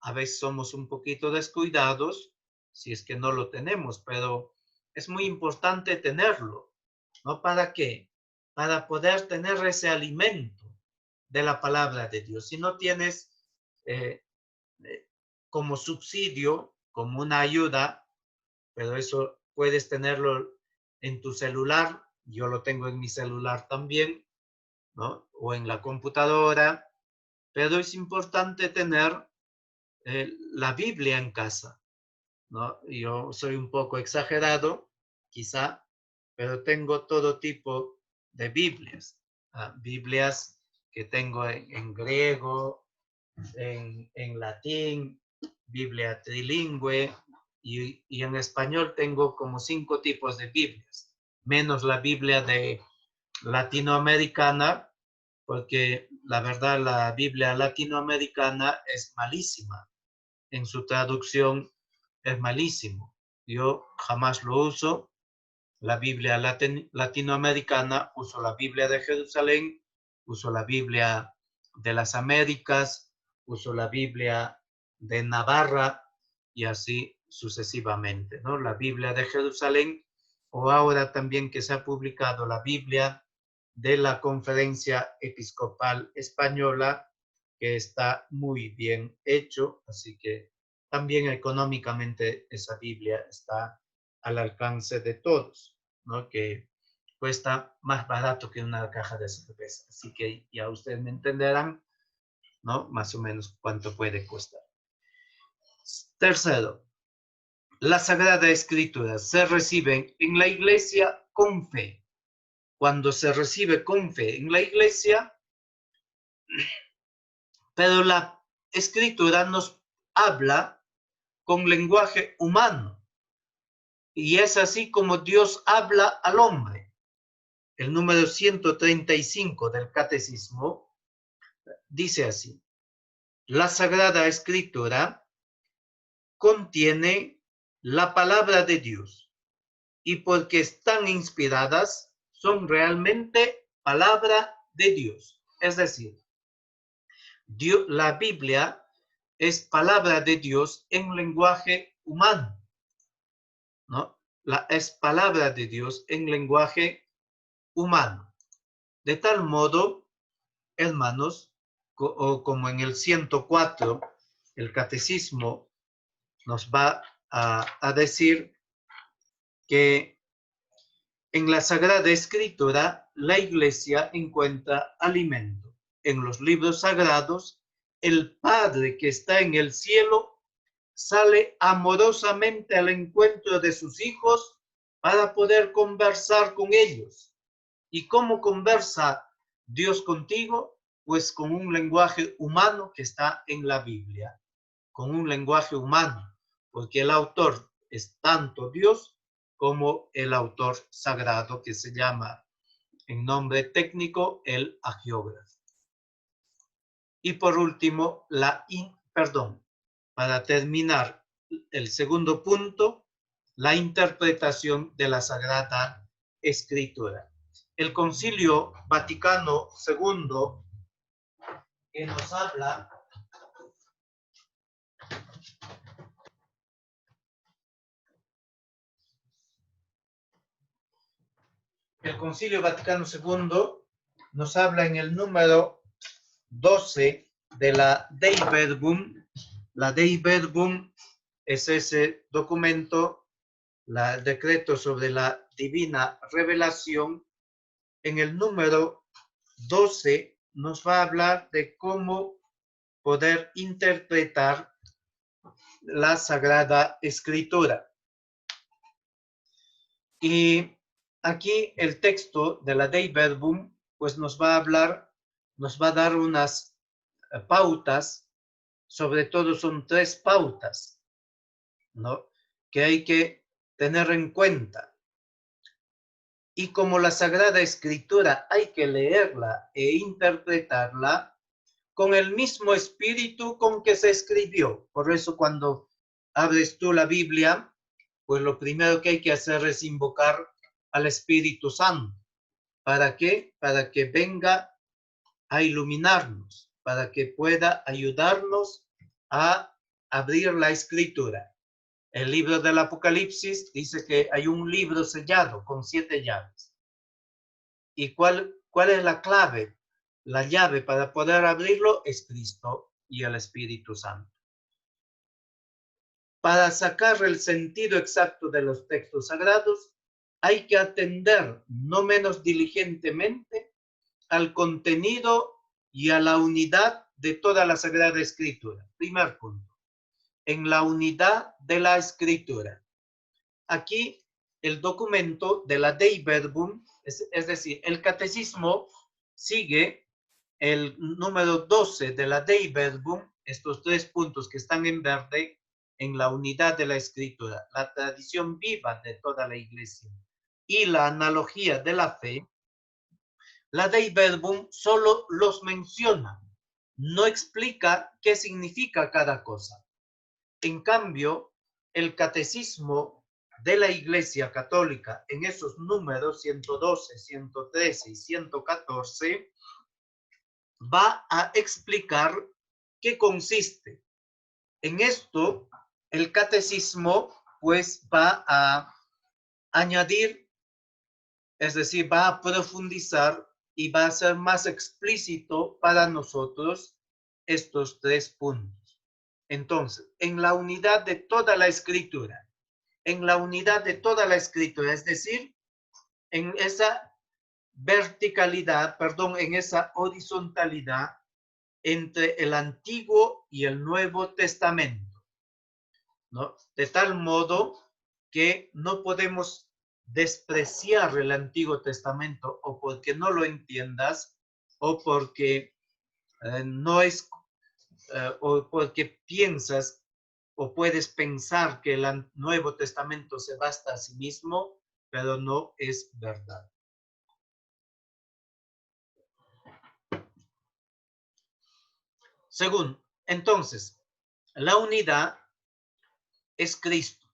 A veces somos un poquito descuidados si es que no lo tenemos, pero es muy importante tenerlo, ¿no? ¿Para qué? Para poder tener ese alimento de la palabra de Dios. Si no tienes eh, como subsidio, como una ayuda, pero eso puedes tenerlo en tu celular, yo lo tengo en mi celular también, ¿no? O en la computadora, pero es importante tener la Biblia en casa, ¿no? Yo soy un poco exagerado, quizá, pero tengo todo tipo de Biblias. Biblias que tengo en griego, en latín, Biblia trilingüe, y en español tengo como 5 tipos de Biblias, menos la Biblia de latinoamericana, porque la verdad la Biblia latinoamericana es malísima. En su traducción es malísimo. Yo jamás lo uso. La Biblia latinoamericana, uso la Biblia de Jerusalén, uso la Biblia de las Américas, uso la Biblia de Navarra y así sucesivamente, ¿no? La Biblia de Jerusalén, o ahora también que se ha publicado la Biblia de la Conferencia Episcopal Española, que está muy bien hecho, así que también económicamente esa Biblia está al alcance de todos, ¿no? Que cuesta más barato que una caja de cerveza. Así que ya ustedes me entenderán, ¿no? Más o menos cuánto puede costar. Tercero, la Sagrada Escritura se recibe en la iglesia con fe. Cuando se recibe con fe en la iglesia, pero la Escritura nos habla con lenguaje humano. Y es así como Dios habla al hombre. El número 135 del Catecismo dice así: la Sagrada Escritura contiene la palabra de Dios y porque están inspiradas, son realmente palabra de Dios. Es decir, la Biblia es palabra de Dios en lenguaje humano, ¿no? Es palabra de Dios en lenguaje humano. De tal modo, hermanos, como en el 104, el Catecismo nos va a decir que en la Sagrada Escritura la Iglesia encuentra alimento. En los libros sagrados, el Padre que está en el cielo sale amorosamente al encuentro de sus hijos para poder conversar con ellos. ¿Y cómo conversa Dios contigo? Pues con un lenguaje humano que está en la Biblia, con un lenguaje humano, porque el autor es tanto Dios como el autor sagrado, que se llama en nombre técnico el agiógrafo. Y por último, para terminar el segundo punto, la interpretación de la Sagrada Escritura. El Concilio Vaticano II, que nos habla el Concilio Vaticano II nos habla en el número 12 de la Dei Verbum. La Dei Verbum es ese documento, el decreto sobre la divina revelación. En el número 12 nos va a hablar de cómo poder interpretar la Sagrada Escritura. Y aquí el texto de la Dei Verbum pues nos va a dar unas pautas, sobre todo son 3 pautas, ¿no? Que hay que tener en cuenta. Y como la Sagrada Escritura hay que leerla e interpretarla con el mismo espíritu con que se escribió. Por eso cuando abres tú la Biblia, pues lo primero que hay que hacer es invocar al Espíritu Santo. ¿Para qué? Para que venga a iluminarnos, para que pueda ayudarnos a abrir la Escritura. El libro del Apocalipsis dice que hay un libro sellado con 7 llaves. ¿Y cuál es la clave? La llave para poder abrirlo es Cristo y el Espíritu Santo. Para sacar el sentido exacto de los textos sagrados, hay que atender no menos diligentemente al contenido y a la unidad de toda la Sagrada Escritura. Primer punto, en la unidad de la Escritura. Aquí el documento de la Dei Verbum, es decir, el Catecismo sigue el número 12 de la Dei Verbum, estos 3 puntos que están en verde, en la unidad de la Escritura, la tradición viva de toda la Iglesia y la analogía de la fe. La Dei Verbum solo los menciona, no explica qué significa cada cosa. En cambio, el Catecismo de la Iglesia Católica, en esos números 112, 113 y 114, va a explicar qué consiste. En esto, el Catecismo pues va a añadir, es decir, va a profundizar y va a ser más explícito para nosotros estos 3 puntos. Entonces, en la unidad de toda la Escritura, en la unidad de toda la Escritura, es decir, en esa verticalidad, en esa horizontalidad entre el Antiguo y el Nuevo Testamento, ¿no? De tal modo que no podemos despreciar el Antiguo Testamento o porque no lo entiendas o porque no es, o porque piensas o puedes pensar que el Nuevo Testamento se basta a sí mismo, pero no es verdad. Según, entonces, la unidad es Cristo.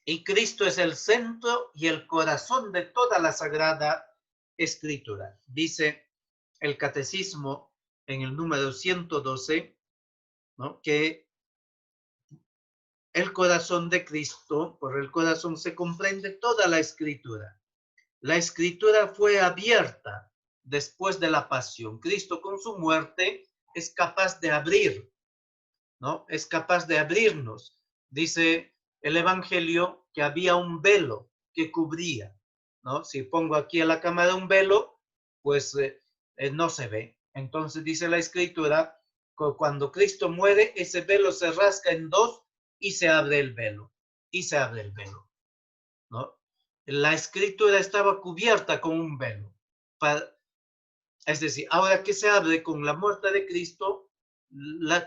Y Cristo es el centro y el corazón de toda la Sagrada Escritura. Dice el Catecismo en el número 112, ¿no?, que el corazón de Cristo, por el corazón se comprende toda la Escritura. La Escritura fue abierta después de la pasión. Cristo con su muerte es capaz de abrir, ¿no? Es capaz de abrirnos. Dice el Evangelio que había un velo que cubría, ¿no? Si pongo aquí a la cámara un velo, pues no se ve. Entonces dice la Escritura, cuando Cristo muere, ese velo se rasga en dos y se abre el velo. Y se abre el velo, ¿no? La Escritura estaba cubierta con un velo. Es decir, ahora que se abre con la muerte de Cristo,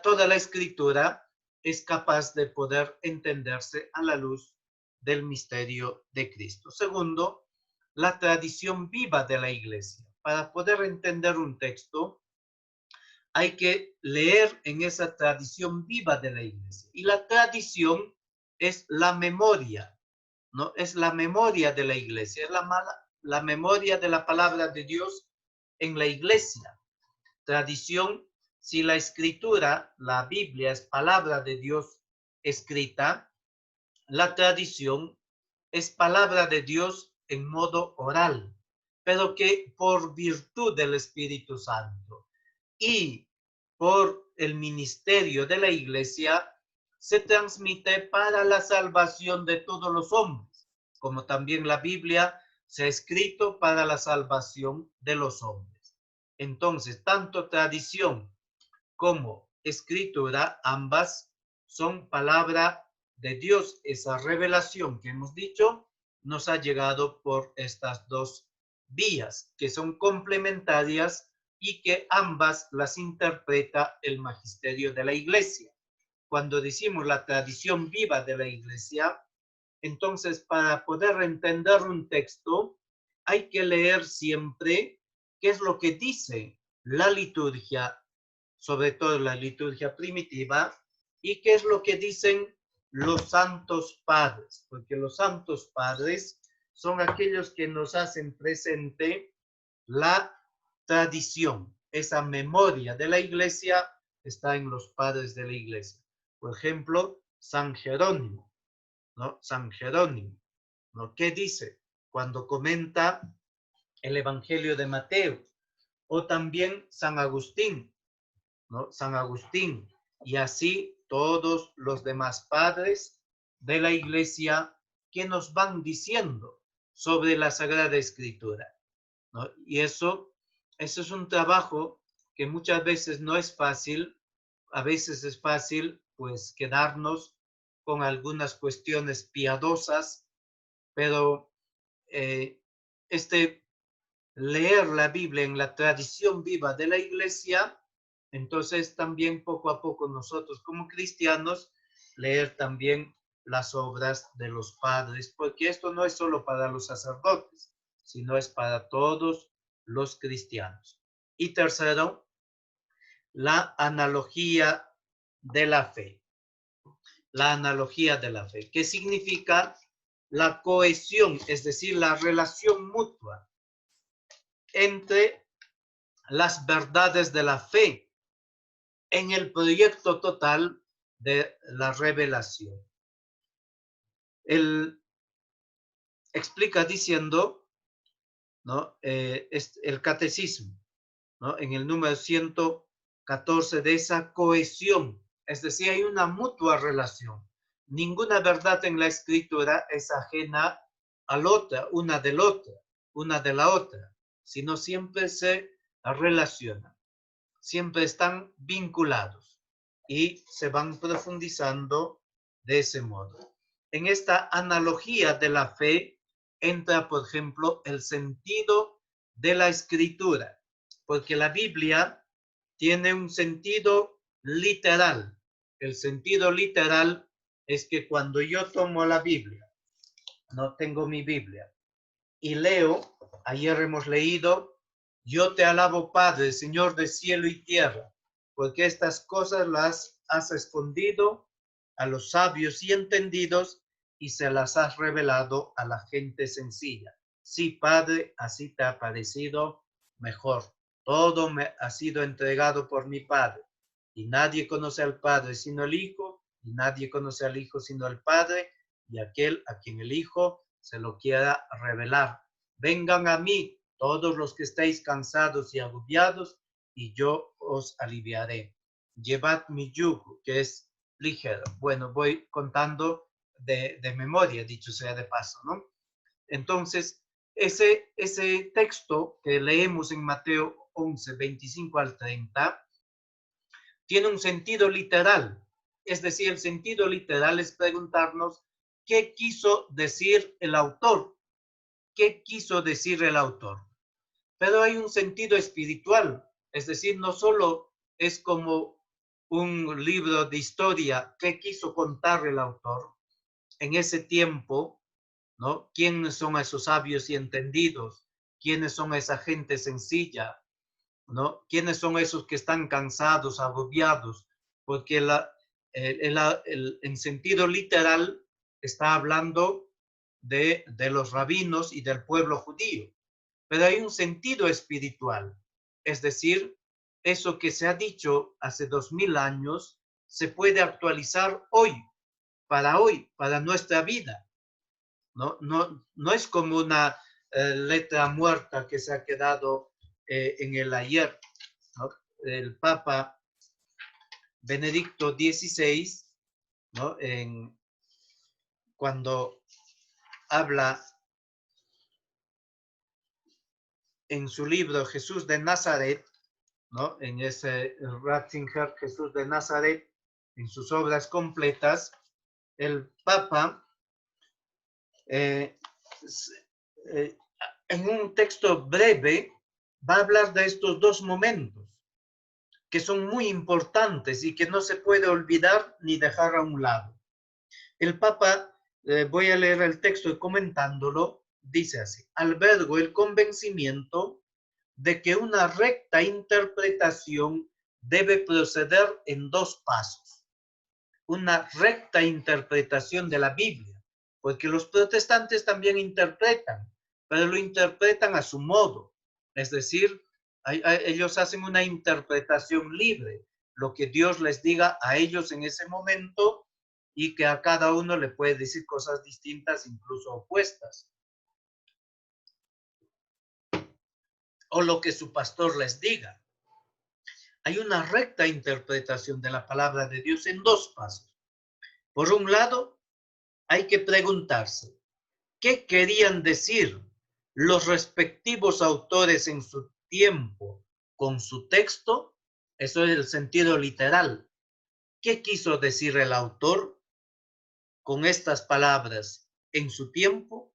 toda la Escritura es capaz de poder entenderse a la luz del misterio de Cristo. Segundo, la tradición viva de la Iglesia. Para poder entender un texto, hay que leer en esa tradición viva de la Iglesia. Y la tradición es la memoria, ¿no? Es la memoria de la Iglesia, es la memoria de la palabra de Dios en la Iglesia. Tradición, si la Escritura, la Biblia, es palabra de Dios escrita, la tradición es palabra de Dios en modo oral, pero que por virtud del Espíritu Santo y por el ministerio de la Iglesia se transmite para la salvación de todos los hombres, como también la Biblia se ha escrito para la salvación de los hombres. Entonces, tanto tradición como escritura, ambas son palabra de Dios. Esa revelación que hemos dicho nos ha llegado por estas dos vías, que son complementarias y que ambas las interpreta el magisterio de la Iglesia. Cuando decimos la tradición viva de la Iglesia, entonces para poder entender un texto hay que leer siempre qué es lo que dice la liturgia, sobre todo la liturgia primitiva, y qué es lo que dicen los santos padres, porque los santos padres son aquellos que nos hacen presente la tradición, esa memoria de la Iglesia está en los padres de la Iglesia. Por ejemplo, San Jerónimo, ¿no? San Jerónimo, ¿no? ¿Qué dice? Cuando comenta el Evangelio de Mateo, o también San Agustín, ¿no? San Agustín, y así todos los demás padres de la Iglesia que nos van diciendo sobre la Sagrada Escritura, ¿no? Y eso es un trabajo que muchas veces no es fácil, a veces es fácil pues quedarnos con algunas cuestiones piadosas, pero leer la Biblia en la tradición viva de la Iglesia, entonces también poco a poco nosotros como cristianos leer también las obras de los padres, porque esto no es solo para los sacerdotes, sino es para todos los cristianos. Y tercero, la analogía de la fe. La analogía de la fe, que significa la cohesión, es decir, la relación mutua entre las verdades de la fe en el proyecto total de la revelación. Él explica diciendo, ¿no? El catecismo, ¿no? En el número 114 de esa cohesión, es decir, hay una mutua relación. Ninguna verdad en la escritura es ajena a la otra, una de la otra, sino siempre se relaciona. siempre están vinculados y se van profundizando de ese modo. En esta analogía de la fe entra, por ejemplo, el sentido de la escritura, porque la Biblia tiene un sentido literal. El sentido literal es que cuando yo tomo la Biblia, no tengo mi Biblia, y leo, ayer hemos leído, yo te alabo, Padre, Señor de cielo y tierra, porque estas cosas las has escondido a los sabios y entendidos y se las has revelado a la gente sencilla. Sí, Padre, así te ha parecido mejor. Todo me ha sido entregado por mi Padre, y nadie conoce al Padre sino el Hijo, y nadie conoce al Hijo sino el Padre, y aquel a quien el Hijo se lo quiera revelar. Vengan a mí todos los que estáis cansados y agobiados, y yo os aliviaré. Llevad mi yugo, que es ligero. Bueno, voy contando de memoria, dicho sea de paso, ¿no? Entonces, ese texto que leemos en Mateo 11, 25 al 30, tiene un sentido literal. Es decir, el sentido literal es preguntarnos qué quiso decir el autor. ¿Qué quiso decir el autor? Pero hay un sentido espiritual, es decir, no solo es como un libro de historia, ¿qué quiso contar el autor en ese tiempo? ¿No? ¿Quiénes son esos sabios y entendidos? ¿Quiénes son esa gente sencilla? ¿No? ¿Quiénes son esos que están cansados, agobiados? Porque en sentido literal está hablando de los rabinos y del pueblo judío, pero hay un sentido espiritual, es decir, eso que se ha dicho hace 2000 años se puede actualizar hoy, para nuestra vida. No es como una letra muerta que se ha quedado en el ayer, ¿no? El Papa Benedicto XVI, ¿no? Cuando habla en su libro Jesús de Nazaret, ¿no? En ese Ratzinger, Jesús de Nazaret, en sus obras completas, el Papa, eh, en un texto breve, va a hablar de estos dos momentos, que son muy importantes y que no se puede olvidar ni dejar a un lado. El Papa, voy a leer el texto y comentándolo, dice así: albergo el convencimiento de que una recta interpretación debe proceder en dos pasos. Una recta interpretación de la Biblia, porque los protestantes también interpretan, pero lo interpretan a su modo. Es decir, ellos hacen una interpretación libre, lo que Dios les diga a ellos en ese momento, y que a cada uno le puede decir cosas distintas, incluso opuestas. O lo que su pastor les diga. Hay una recta interpretación de la palabra de Dios en dos pasos. Por un lado, hay que preguntarse, ¿qué querían decir los respectivos autores en su tiempo con su texto? Eso es el sentido literal. ¿Qué quiso decir el autor con estas palabras en su tiempo?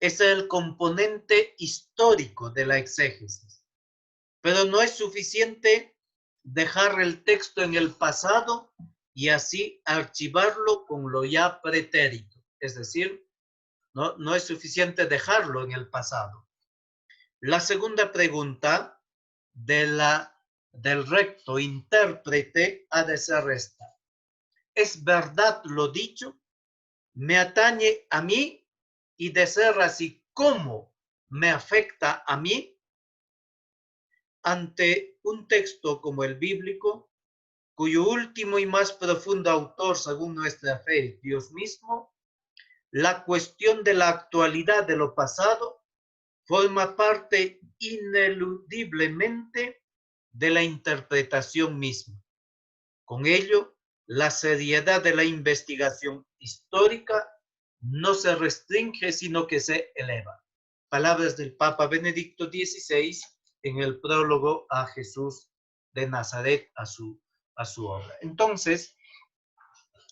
Ese es el componente histórico de la exégesis. Pero no es suficiente dejar el texto en el pasado y así archivarlo con lo ya pretérito. Es decir, no es suficiente dejarlo en el pasado. La segunda pregunta del recto intérprete ha de ser esta: ¿es verdad lo dicho? ¿Me atañe a mí? Y de ser así, ¿cómo me afecta a mí? Ante un texto como el bíblico, cuyo último y más profundo autor, según nuestra fe, es Dios mismo, la cuestión de la actualidad de lo pasado forma parte ineludiblemente de la interpretación misma. Con ello, la seriedad de la investigación histórica no se restringe, sino que se eleva. Palabras del Papa Benedicto XVI en el prólogo a Jesús de Nazaret a su obra. Entonces,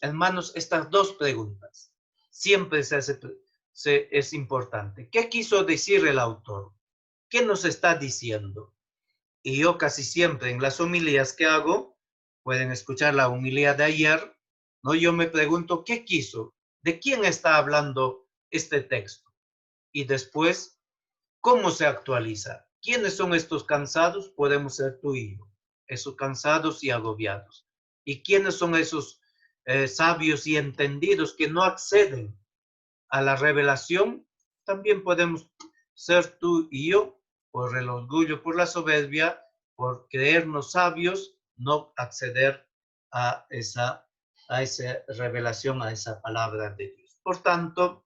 hermanos, estas dos preguntas siempre es importante. ¿Qué quiso decir el autor? ¿Qué nos está diciendo? Y yo casi siempre en las homilías que hago, pueden escuchar la homilía de ayer, ¿no? Yo me pregunto, ¿qué quiso? ¿De quién está hablando este texto? Y después, ¿cómo se actualiza? ¿Quiénes son estos cansados? Podemos ser tú y yo, esos cansados y agobiados. ¿Y quiénes son esos sabios y entendidos que no acceden a la revelación? También podemos ser tú y yo, por el orgullo, por la soberbia, por creernos sabios, no acceder a esa revelación, a esa palabra de Dios. Por tanto,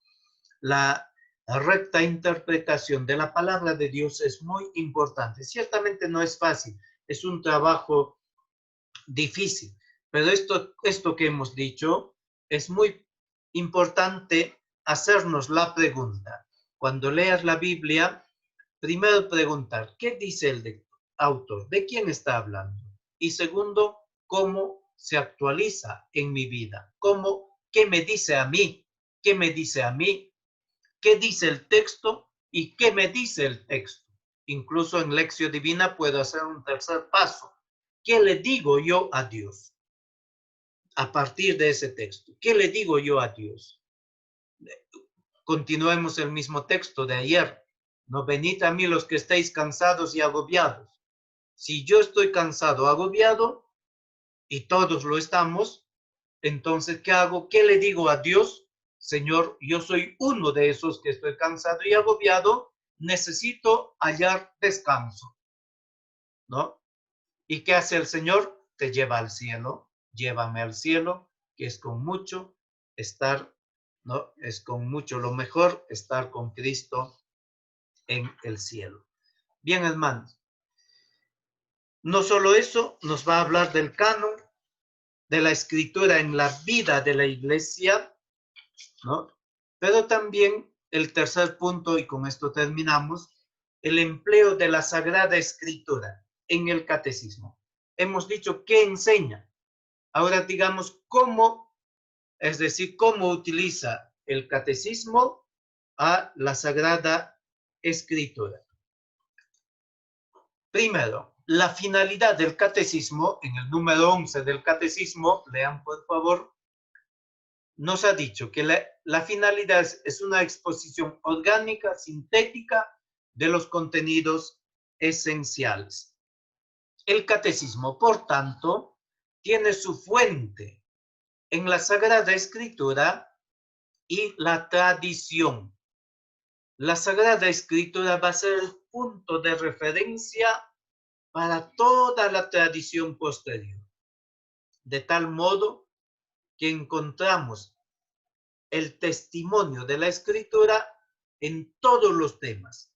la recta interpretación de la palabra de Dios es muy importante. Ciertamente no es fácil, es un trabajo difícil, pero esto que hemos dicho es muy importante hacernos la pregunta. Cuando leas la Biblia, primero preguntar, ¿qué dice el autor? ¿De quién está hablando? Y segundo, ¿cómo se actualiza en mi vida? ¿Qué me dice a mí? ¿Qué me dice a mí? ¿Qué dice el texto y qué me dice el texto? Incluso en Lección Divina puedo hacer un tercer paso. ¿Qué le digo yo a Dios a partir de ese texto? ¿Qué le digo yo a Dios? Continuemos el mismo texto de ayer. No venid a mí los que estéis cansados y agobiados. Si yo estoy cansado, agobiado, y todos lo estamos, entonces, ¿qué hago? ¿Qué le digo a Dios? Señor, yo soy uno de esos que estoy cansado y agobiado, necesito hallar descanso, ¿no? ¿Y qué hace el Señor? Te lleva al cielo, llévame al cielo, que es con mucho estar, ¿no? Es con mucho lo mejor estar con Cristo en el cielo. Bien, hermanos, no solo eso, nos va a hablar del canon, de la escritura en la vida de la iglesia, ¿no? Pero también el tercer punto, y con esto terminamos, el empleo de la Sagrada Escritura en el catecismo. Hemos dicho qué enseña. Ahora digamos cómo, es decir, cómo utiliza el catecismo a la Sagrada Escritura. Primero, la finalidad del catecismo, en el número 11 del catecismo, lean por favor, nos ha dicho que la finalidad es una exposición orgánica, sintética de los contenidos esenciales. El catecismo, por tanto, tiene su fuente en la Sagrada Escritura y la tradición. La Sagrada Escritura va a ser el punto de referencia para toda la tradición posterior, de tal modo que encontramos el testimonio de la Escritura en todos los temas,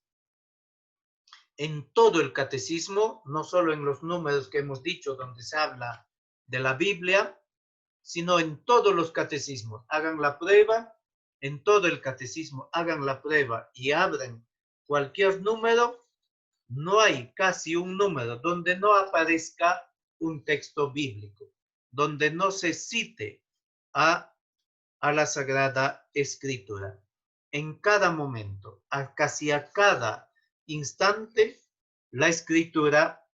en todo el catecismo, no solo en los números que hemos dicho donde se habla de la Biblia, sino en todos los catecismos. Hagan la prueba, en todo el catecismo hagan la prueba y abren cualquier número, no hay casi un número donde no aparezca un texto bíblico, donde no se cite a la Sagrada Escritura. En cada momento, casi a cada instante, la Escritura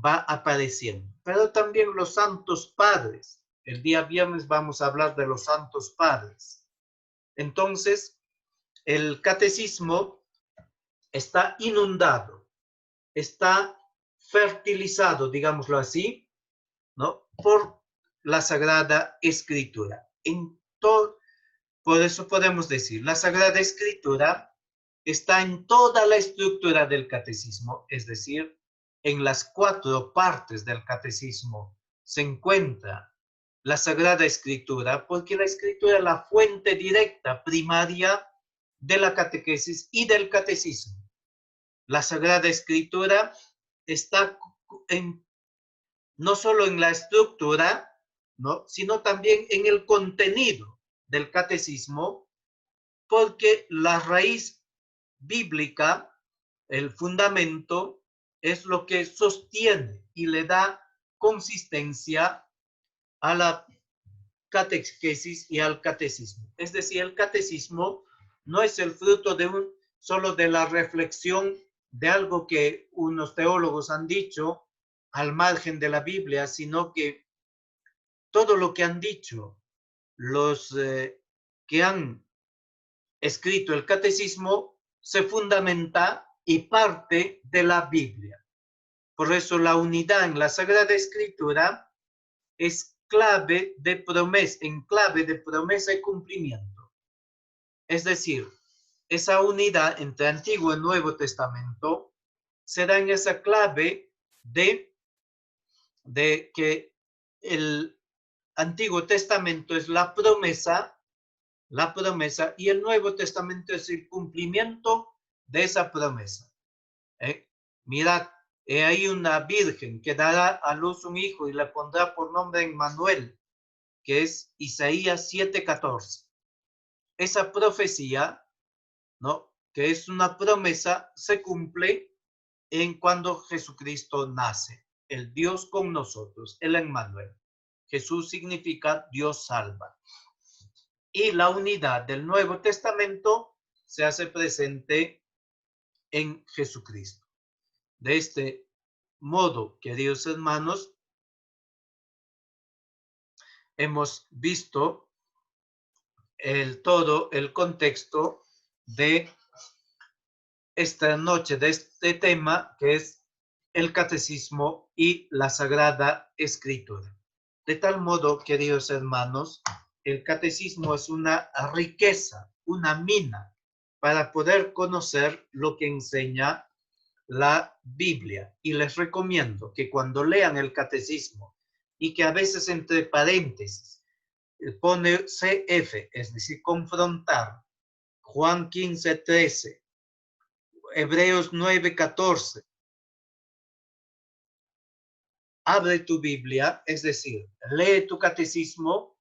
va apareciendo. Pero también los santos padres. El día viernes vamos a hablar de los santos padres. Entonces, el catecismo está inundado, está fertilizado, digámoslo así, ¿no? Por la Sagrada Escritura. Por eso podemos decir, la Sagrada Escritura está en toda la estructura del catecismo, es decir, en las 4 partes del catecismo se encuentra la Sagrada Escritura, porque la Escritura es la fuente directa, primaria de la catequesis y del catecismo. La Sagrada Escritura está no solo en la estructura, ¿no?, sino también en el contenido del catecismo, porque la raíz bíblica, el fundamento, es lo que sostiene y le da consistencia a la catequesis y al catecismo. Es decir, el catecismo no es el fruto solo de la reflexión de algo que unos teólogos han dicho al margen de la Biblia, sino que todo lo que han dicho los que han escrito el catecismo se fundamenta y parte de la Biblia. Por eso la unidad en la Sagrada Escritura es clave de promesa y cumplimiento. Es decir, esa unidad entre Antiguo y Nuevo Testamento se da en esa clave de que el Antiguo Testamento es la promesa y el Nuevo Testamento es el cumplimiento de esa promesa. Mirad, he ahí una virgen que dará a luz un hijo y le pondrá por nombre Emmanuel, que es Isaías 7:14. Esa profecía, ¿no?, que es una promesa, se cumple en cuando Jesucristo nace, el Dios con nosotros, el Emmanuel. Jesús significa Dios salva. Y la unidad del Nuevo Testamento se hace presente en Jesucristo. De este modo, queridos hermanos, hemos visto todo el contexto de esta noche, de este tema que es el catecismo y la Sagrada Escritura. De tal modo, queridos hermanos, el catecismo es una riqueza, una mina para poder conocer lo que enseña la Biblia. Y les recomiendo que cuando lean el catecismo y que a veces entre paréntesis pone CF, es decir, confrontar, Juan 15:13, Hebreos 9:14, abre tu Biblia, es decir, lee tu catecismo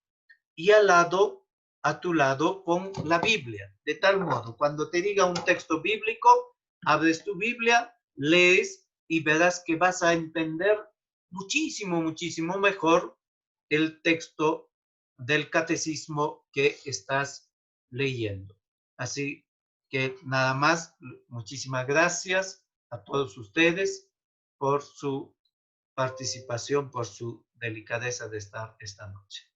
y a tu lado, pon la Biblia. De tal modo, cuando te diga un texto bíblico, abres tu Biblia, lees y verás que vas a entender muchísimo, muchísimo mejor el texto del catecismo que estás leyendo. Así que nada más, muchísimas gracias a todos ustedes por su participación, por su delicadeza de estar esta noche.